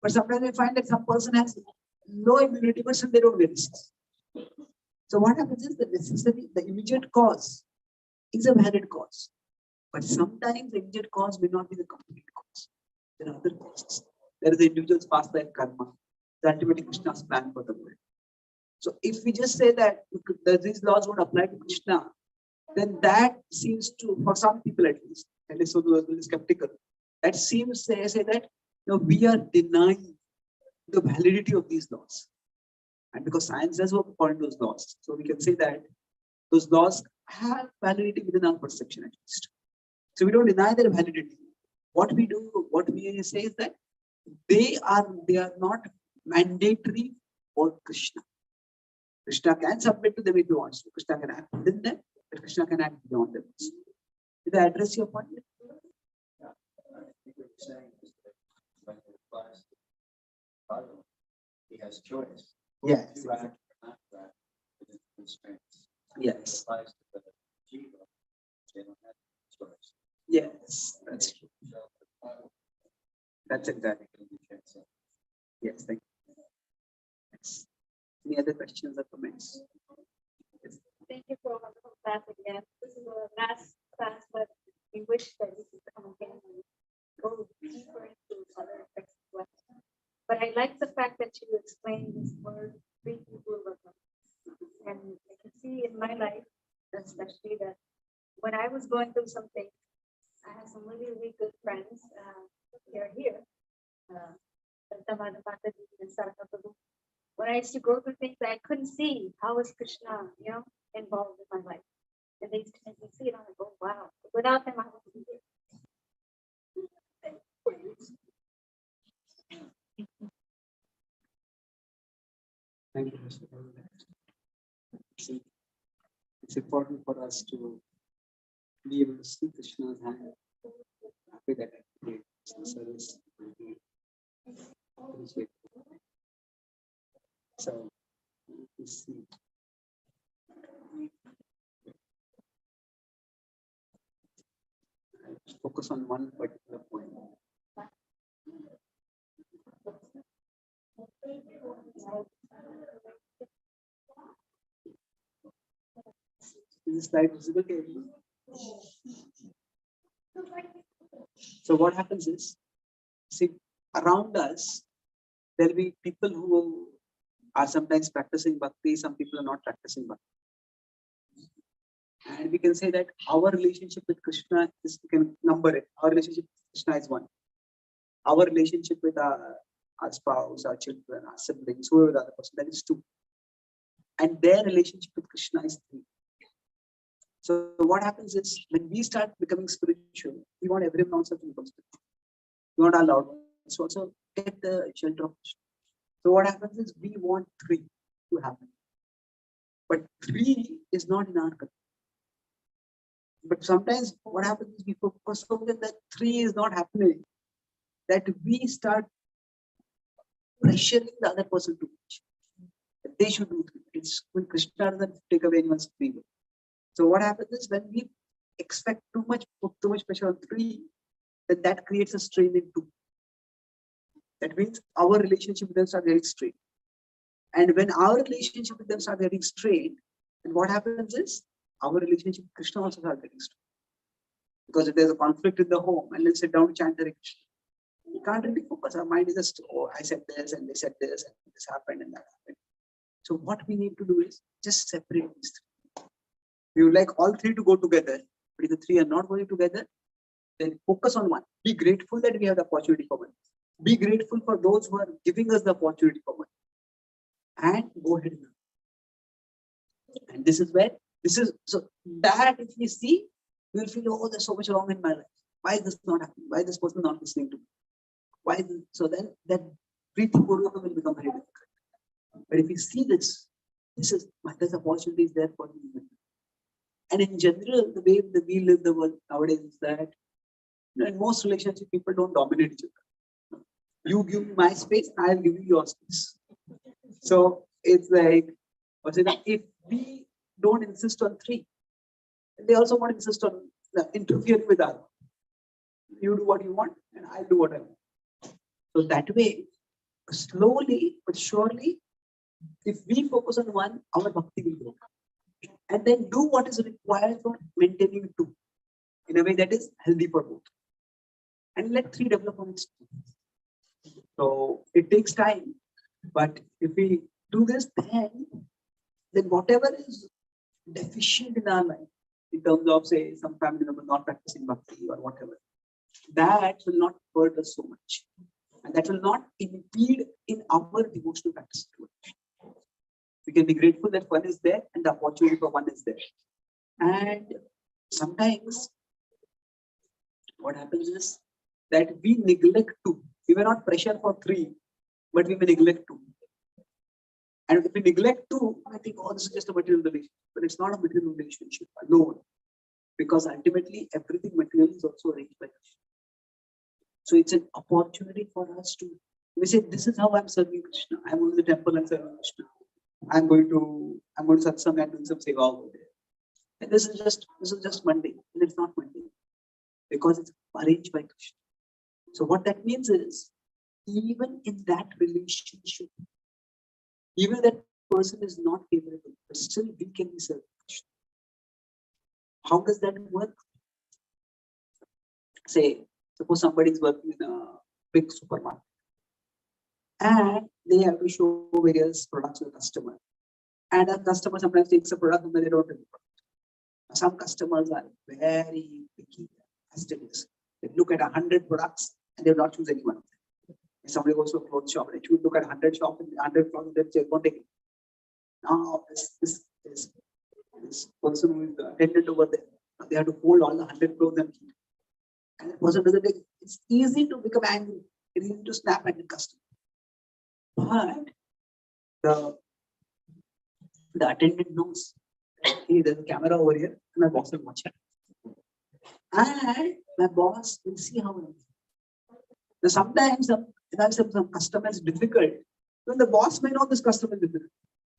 Speaker 1: But sometimes we find that some person has low immunity, but they don't get disease. So what happens is that necessarily the immediate cause is a valid cause. But sometimes the immediate cause may not be the complete cause. There are other causes. There is the individual's past life karma. The ultimately Krishna's plan for the world. So if we just say that these laws won't apply to Krishna, then that seems to, for some people at least so those who are skeptical, that seems to say that we are denying the validity of these laws. And because science does work according to those laws, so we can say that those laws have validity within our perception at least. So we don't deny their validity. What we say is that they are not mandatory for Krishna. Krishna can submit to them if he wants to. Krishna can act within them, but Krishna can act beyond them. Did I address your point?
Speaker 7: Yeah, I think what you're saying is that when it applies to Bhagavad, he has choice.
Speaker 1: Yes.
Speaker 7: To act or not to act within constraints.
Speaker 1: Yes.
Speaker 7: When it applies to the Jiva, they don't have choice.
Speaker 1: Yes, that's true. That's exactly. Yes, thank you. Yes. Any other questions or comments? Yes.
Speaker 3: Thank you for a wonderful class again. This is the last class, but we wish that you could come again and go deeper into other aspects of life. But I like the fact that you explained this word, Preeti Purvakam. And I can see in my life, especially that when I was going through something, I have some really, really good friends here. When I used to go through things that I couldn't see, how was Krishna, involved in my life? And they used to make me see it, I'm like, oh wow. Without them, I wouldn't be here.
Speaker 1: Thank you, Mr. President. It's important for us to be able to see Krishna's hand. Happy that I create service. So, let's see. Focus on one particular point. Is this slide visible to everyone? So what happens is, see, around us, there will be people who are sometimes practicing bhakti, some people are not practicing bhakti. And we can say that our relationship with Krishna is, we can number it. Our relationship with Krishna is 1. Our relationship with our spouse, our children, our siblings, whoever the other person, that is 2. And their relationship with Krishna is 3. So what happens is, when we start becoming spiritual, we want everyone also to become spiritual. We want our loved ones to also get the shelter of Krishna. So what happens is we want 3 to happen. But 3 is not in our control. But sometimes what happens is we focus on that 3 is not happening, that we start pressuring the other person too much. That they should do 3. It's when Krishna doesn't take away anyone's free will. So what happens is when we expect too much, put too much pressure on 3, then that creates a strain in 2. That means our relationship with them starts getting strained. And when our relationship with them starts getting strained, then what happens is our relationship with Krishna also starts getting strained. Because if there's a conflict in the home and let's sit down to chant Hare Krishna, we can't really focus. Our mind is just, oh, I said this and they said this and this happened and that happened. So what we need to do is just separate these 3. We would like all 3 to go together, but if the 3 are not going together, then focus on 1. Be grateful that we have the opportunity for 1. Be grateful for those who are giving us the opportunity for 1. And go ahead. And this is where, so that if we see, we will feel, oh, there's so much wrong in my life. Why is this not happening? Why is this person not listening to me? Why is it? So then that Preeti Purvaka will become very difficult. But if we see this, there's opportunities there for me. And in general, the way that we live the world nowadays is that, in most relationships, people don't dominate each other. You give me my space, I'll give you your space. So it's like, if we don't insist on 3, they also want to insist on interfering with us. You do what you want, and I'll do what I want. So that way, slowly but surely, if we focus on 1, our bhakti will grow. And then do what is required for maintaining 2 in a way that is healthy for both. And let 3 develop on its own. So it takes time, but if we do this, then whatever is deficient in our life, in terms of, say, some family member not practicing bhakti or whatever, that will not hurt us so much. And that will not impede in our devotional practice. We can be grateful that 1 is there and the opportunity for 1 is there. And sometimes what happens is that we neglect 2. We may not pressure for 3, but we may neglect 2. And if we neglect 2, I think, oh, this is just a material relationship. But it's not a material relationship alone. Because ultimately, everything material is also arranged by Krishna. So it's an opportunity for us to, we say, this is how I'm serving Krishna. I'm going to the temple and serving Krishna. I'm going to satsang and doing some seva over there. And this is just Monday. And it's not Monday. Because it's arranged by Krishna. So what that means is, even in that relationship, even that person is not favorable, but still we can be serving Krishna. How does that work? Say, suppose somebody is working in a big supermarket and they have to show various products to the customer. And a customer sometimes takes a product and then they don't take the product. Some customers are very picky, fastidious. They look at 100 products and they will not choose any one of them. If somebody goes to a clothes shop and they look at 100 shops and 100 clothes, they won't take it. Now, this person who is the attendant over there, they have to fold all the 100 clothes and keep. And the person doesn't take it. It's easy to become angry. It's easy to snap at the customer. But the attendant knows, hey, there's a camera over here and my boss will watch it. And my boss will see how it is. Now, sometimes some customer is difficult. When the boss may know this customer is difficult.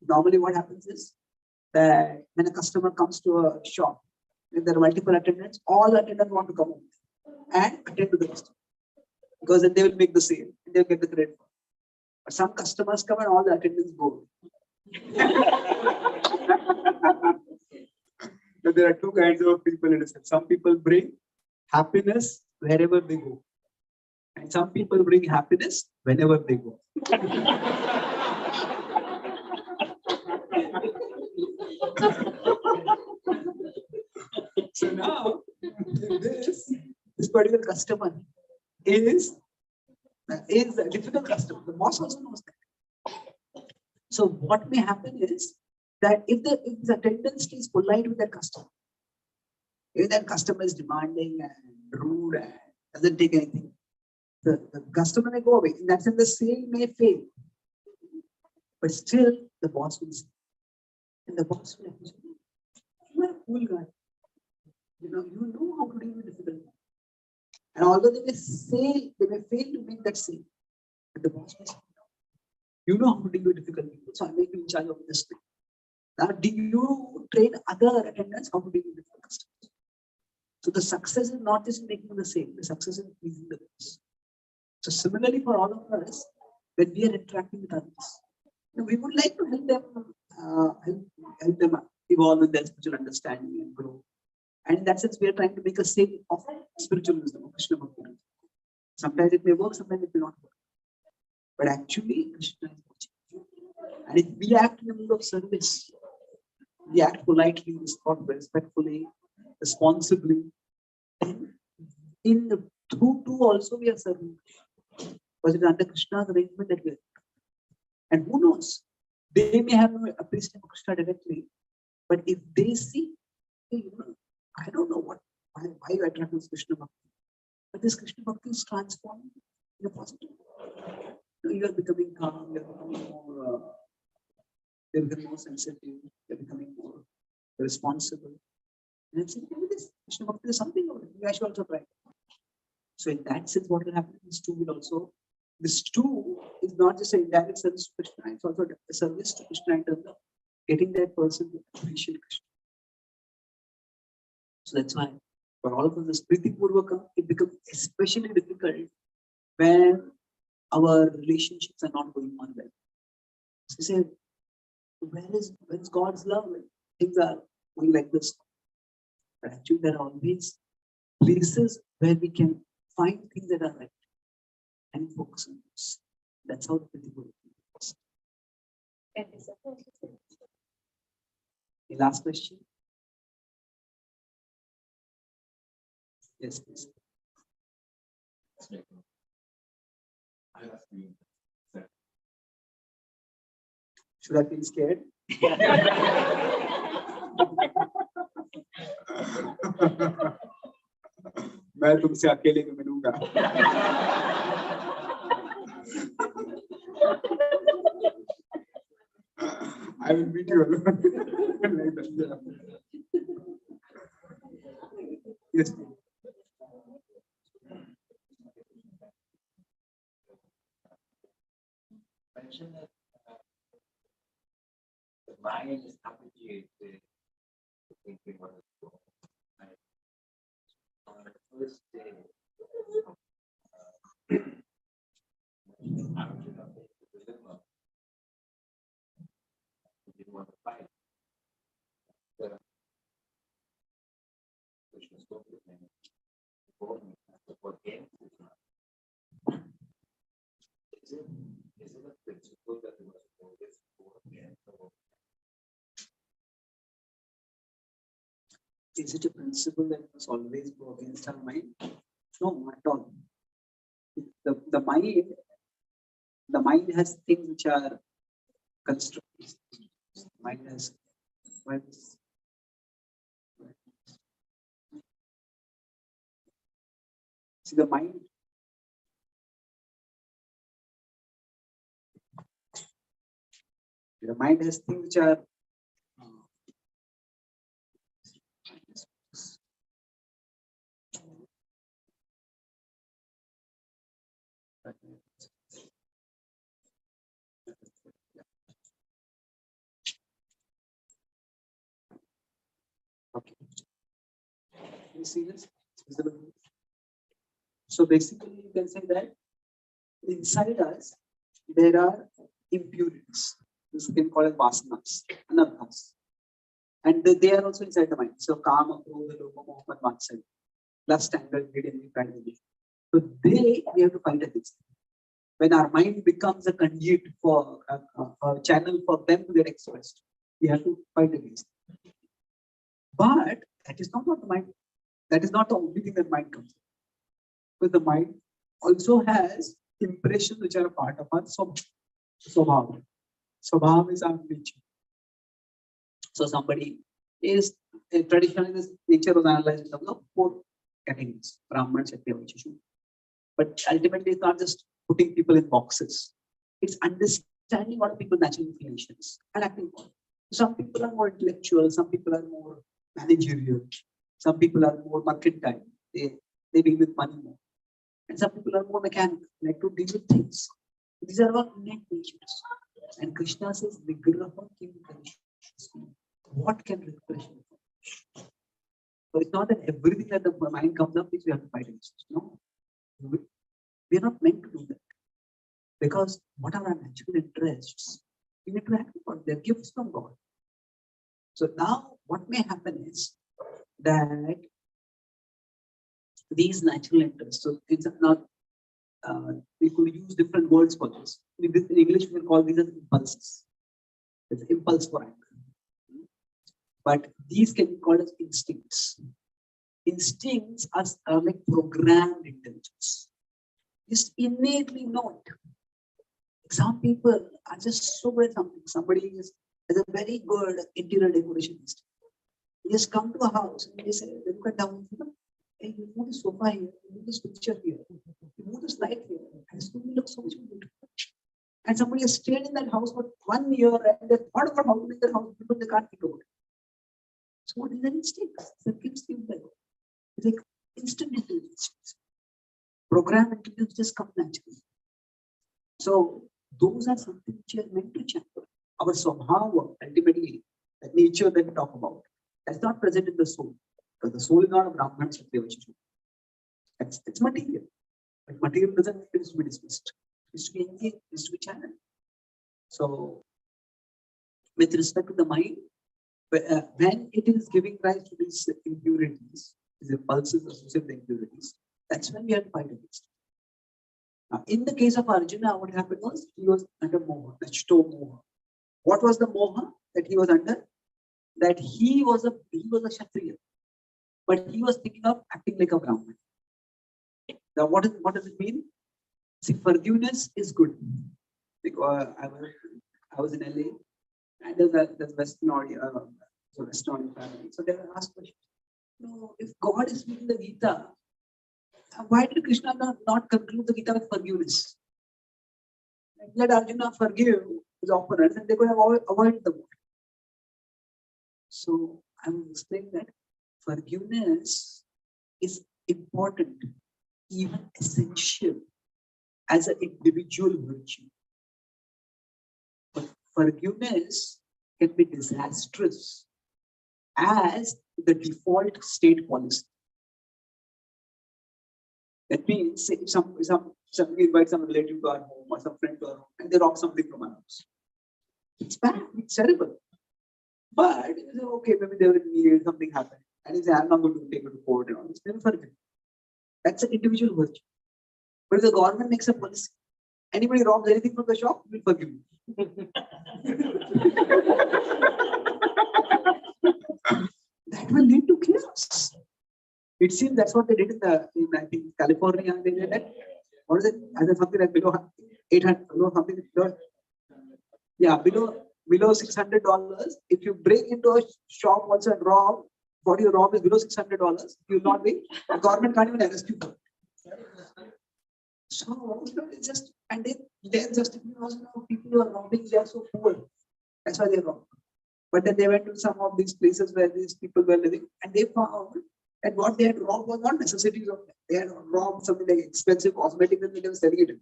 Speaker 1: Normally what happens is that when a customer comes to a shop, if there are multiple attendants, all attendants want to come and attend to the customer. Because then they will make the sale and they'll get the credit. But some customers come and all the attendants go. But there are 2 kinds of people in a sense. Some people bring happiness wherever they go. And some people bring happiness whenever they go. So now, this particular customer is a difficult customer. The boss also knows that. So what may happen is that if the attendant stays polite with that customer, if that customer is demanding and rude and doesn't take anything, the customer may go away. In that sense, the sale may fail. But still, the boss will see. And the boss will actually, you are a cool guy. You know how to deal with difficulty. And although they may fail to make that sale, but the boss will say, you know how to deal with difficult people, so I make you in charge of this thing. Now, do you train other attendants how to deal with difficult customers? So the success is not just making the sale, the success is pleasing the boss. So similarly for all of us, when we are interacting with others, we would like to help them, help them evolve in their spiritual understanding and grow. And in that sense, we are trying to make a sale of spiritual wisdom, of Krishna Bhakti. Sometimes it may work, sometimes it may not work. But actually, Krishna is watching. And if we act in a mood of service, we act politely, respectfully, responsibly, then in the through too also we are serving. Because it is under Krishna's arrangement that we are. And who knows? They may have no appreciation of Krishna directly, but if they see, hey, I don't know why you attract this Krishna Bhakti. But this Krishna Bhakti is transformed in a positive way. You are becoming calm, you are becoming more sensitive, you are becoming more responsible. And I'm saying, this Krishna Bhakti is something over it. You guys should also try. So in that sense, what will happen? This too is not just an indirect service to Krishna, it's also a service to Krishna in terms of getting that person to appreciate Krishna. So that's why for all of us, this Priti Purvaka, it becomes especially difficult when our relationships are not going on well. So you say, where is God's love? Things are going like this. But actually, there are always places where we can find things that are right and focus on those. That's how the Priti Purvaka works. The last question. Yes, please. Should I feel scared? मैं तुमसे अकेले में मिलूंगा. I will meet you alone. Yes.
Speaker 2: Mention that the mind is habituated to thinking what is wrong. On the first day, after the dilemma, you didn't want to fight. Which was spoken with him, what game is it a principle that we must always go against?
Speaker 1: Is it a principle that must always go against our mind? No, not at all. The mind has things which are constructed. Mind has see the mind. The mind has things which are okay. You see this? So basically, you can say that inside us there are impurities. This we can call it vasanas, anarthas. And they are also inside the mind. So kama, krodha, lobha, moha, matsarya, lust, anger, greed, envy, pride, envy. So we have to fight against them. When our mind becomes a conduit for a channel for them to get expressed, we have to fight against them. But that is not what the mind. That is not the only thing that mind comes. Because the mind also has impressions which are a part of our swabhava. Swabhava is our nature. So somebody is traditionally this nature was analyzed in terms of 4 categories: Brahman, Kshatriya, Vaishya. But ultimately, it's not just putting people in boxes. It's understanding understanding what people's natural inclinations and acting upon it. Some people are more intellectual, some people are more managerial, some people are more mercantile. They deal with money more. And some people are more mechanical, like to deal with things. These are all innate natures. And Krishna says, Vigraha kim karishasi. What can refresh you? So it's not that everything that the mind comes up is we have to fight against it. No. We are not meant to do that. Because what are our natural interests? We need to act upon. They're gifts from God. So now what may happen is that these natural interests, so it's not, we could use different words for this. In English, we will call these as impulses. It's impulse for anger. But these can be called as instincts. Instincts are like programmed intelligence. Just innately know it. Some people are just so good at something. Somebody has a very good interior decoration instinct. You just come to a house and they say, they look at down, hey, you move this sofa here, you move this picture here, you move this light here, and it's going to look so much beautiful. And somebody has stayed in that house for 1 year and they thought about how to make that house beautiful, they can't think about it. So what is that instinct? That gives you like, it's like instant intelligence. Program intelligence just comes naturally. So those are something which are meant to channel. Our Swabhava, ultimately, the nature that we talk about, that's not present in the soul. Because the soul is not a Brahman Kshatriya Vaishya. It's material. But material doesn't mean it is to be dismissed. It's to be engaged, it's to be channeled. So, with respect to the mind, when it is giving rise to these impurities, these impulses associated with impurities, that's when we have to fight against it. Now, in the case of Arjuna, what happened was he was under moha, Nachto moha. What was the moha that he was under? That he was a Kshatriya, but he was thinking of acting like a Brahman. Now, what does it mean? See, forgiveness is good. Because I was in LA, and there's Western audience, so Western audience family. So they were asked questions. No, if God is speaking the Gita, why did Krishna not conclude the Gita with forgiveness? Let Arjuna forgive his opponents and they could have avoided the war. So I will explain that forgiveness is important, even essential as an individual virtue. But forgiveness can be disastrous as the default state policy. That means if somebody invites some relative to our home or some friend to our home and they rob something from our house. It's bad, it's terrible. But okay, maybe they will need something happen. And if they are not going to take it to court and all this, they will forgive. That's an individual virtue. But if the government makes a policy, anybody robs anything from the shop, we'll forgive you. That will lead to chaos. It seems that's what they did in I think California. They did that. What is it? I think something like below 800, below something. Yeah, below $600. If you break into a shop also and rob, what you rob is below $600. You will not be. The government can't even arrest you. So it's just and they're just people who are robbing. They are so poor. That's why they rob. But then they went to some of these places where these people were living, and they found that what they had robbed was not necessities of life. They had robbed something like expensive cosmetics and they were selling it.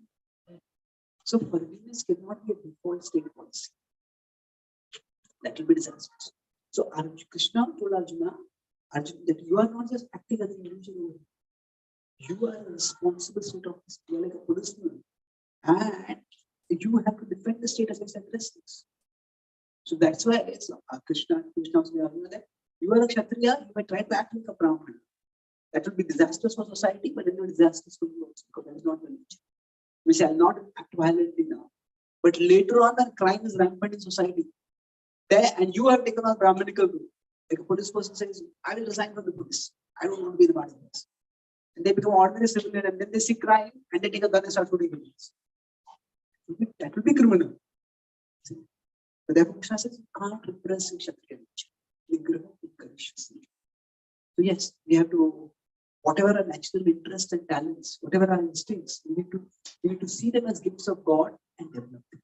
Speaker 1: So forgiveness cannot be a default state policy. That will be disastrous. So Krishna told Arjuna that you are not just acting as an individual. You are a responsible state officer. You are like a policeman. And you have to defend the state against aggressors. So that's why Krishna was saying that you are a Kshatriya, you may try to act like a Brahmana. That will be disastrous for society, but it will be disastrous for you also, because that is not the nature. We shall not act violently now. But later on, when crime is rampant in society, there and you have taken a Brahmanical rule. Like a police person says, I will resign from the police. I don't want to be the part of this. And they become ordinary civilian and then they see crime and they take a gun and start shooting police. That will be criminal. See? So therefore, Krishna says, you can't repress Kshatriya nature. So yes, we have to, whatever our natural interests and talents, whatever our instincts, we need to see them as gifts of God and develop them.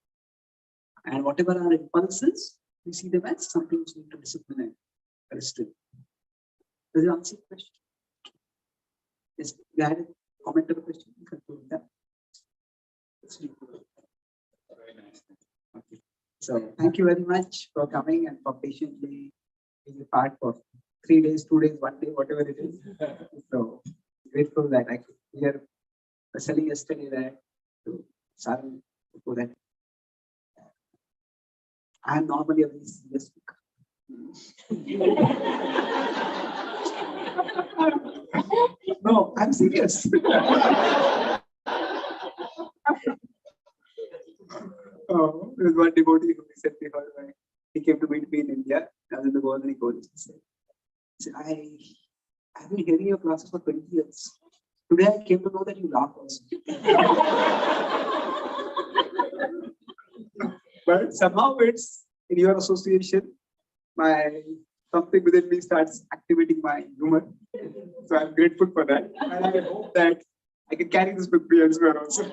Speaker 1: And whatever are impulses, we see them as something which need to discipline and restrain. Does it answer the question? Yes, you had a comment on the question? You can do that. Let's read through it.
Speaker 2: Very nice.
Speaker 1: Okay. So thank you very much for coming and for patiently being a part for 3 days, 2 days, 1 day, whatever it is. So grateful that I could hear selling yesterday that to Sarang before that. I am normally a very serious speaker. No, I'm serious. Oh, there was one devotee who recently heard my, he came to meet me in India. I was in the Golden College. He said, I've been hearing your classes for 20 years. Today I came to know that you laugh also. But somehow it's in your association, my something within me starts activating my humor. So I'm grateful for that. And I hope that I can carry this with me elsewhere also.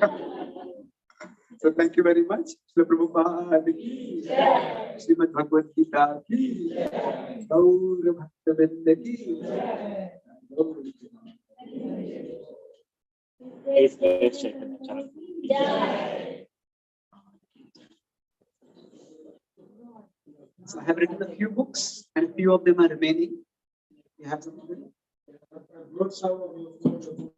Speaker 1: So thank you very much. Srila Prabhupada ki jai. Srimad Bhagavad Gita ki jai. Gaur Bhakta ki jai.
Speaker 2: Please, Chaitanya Channel.
Speaker 1: So I have written a few books and a few of them are remaining. You have something?
Speaker 8: I've got some of your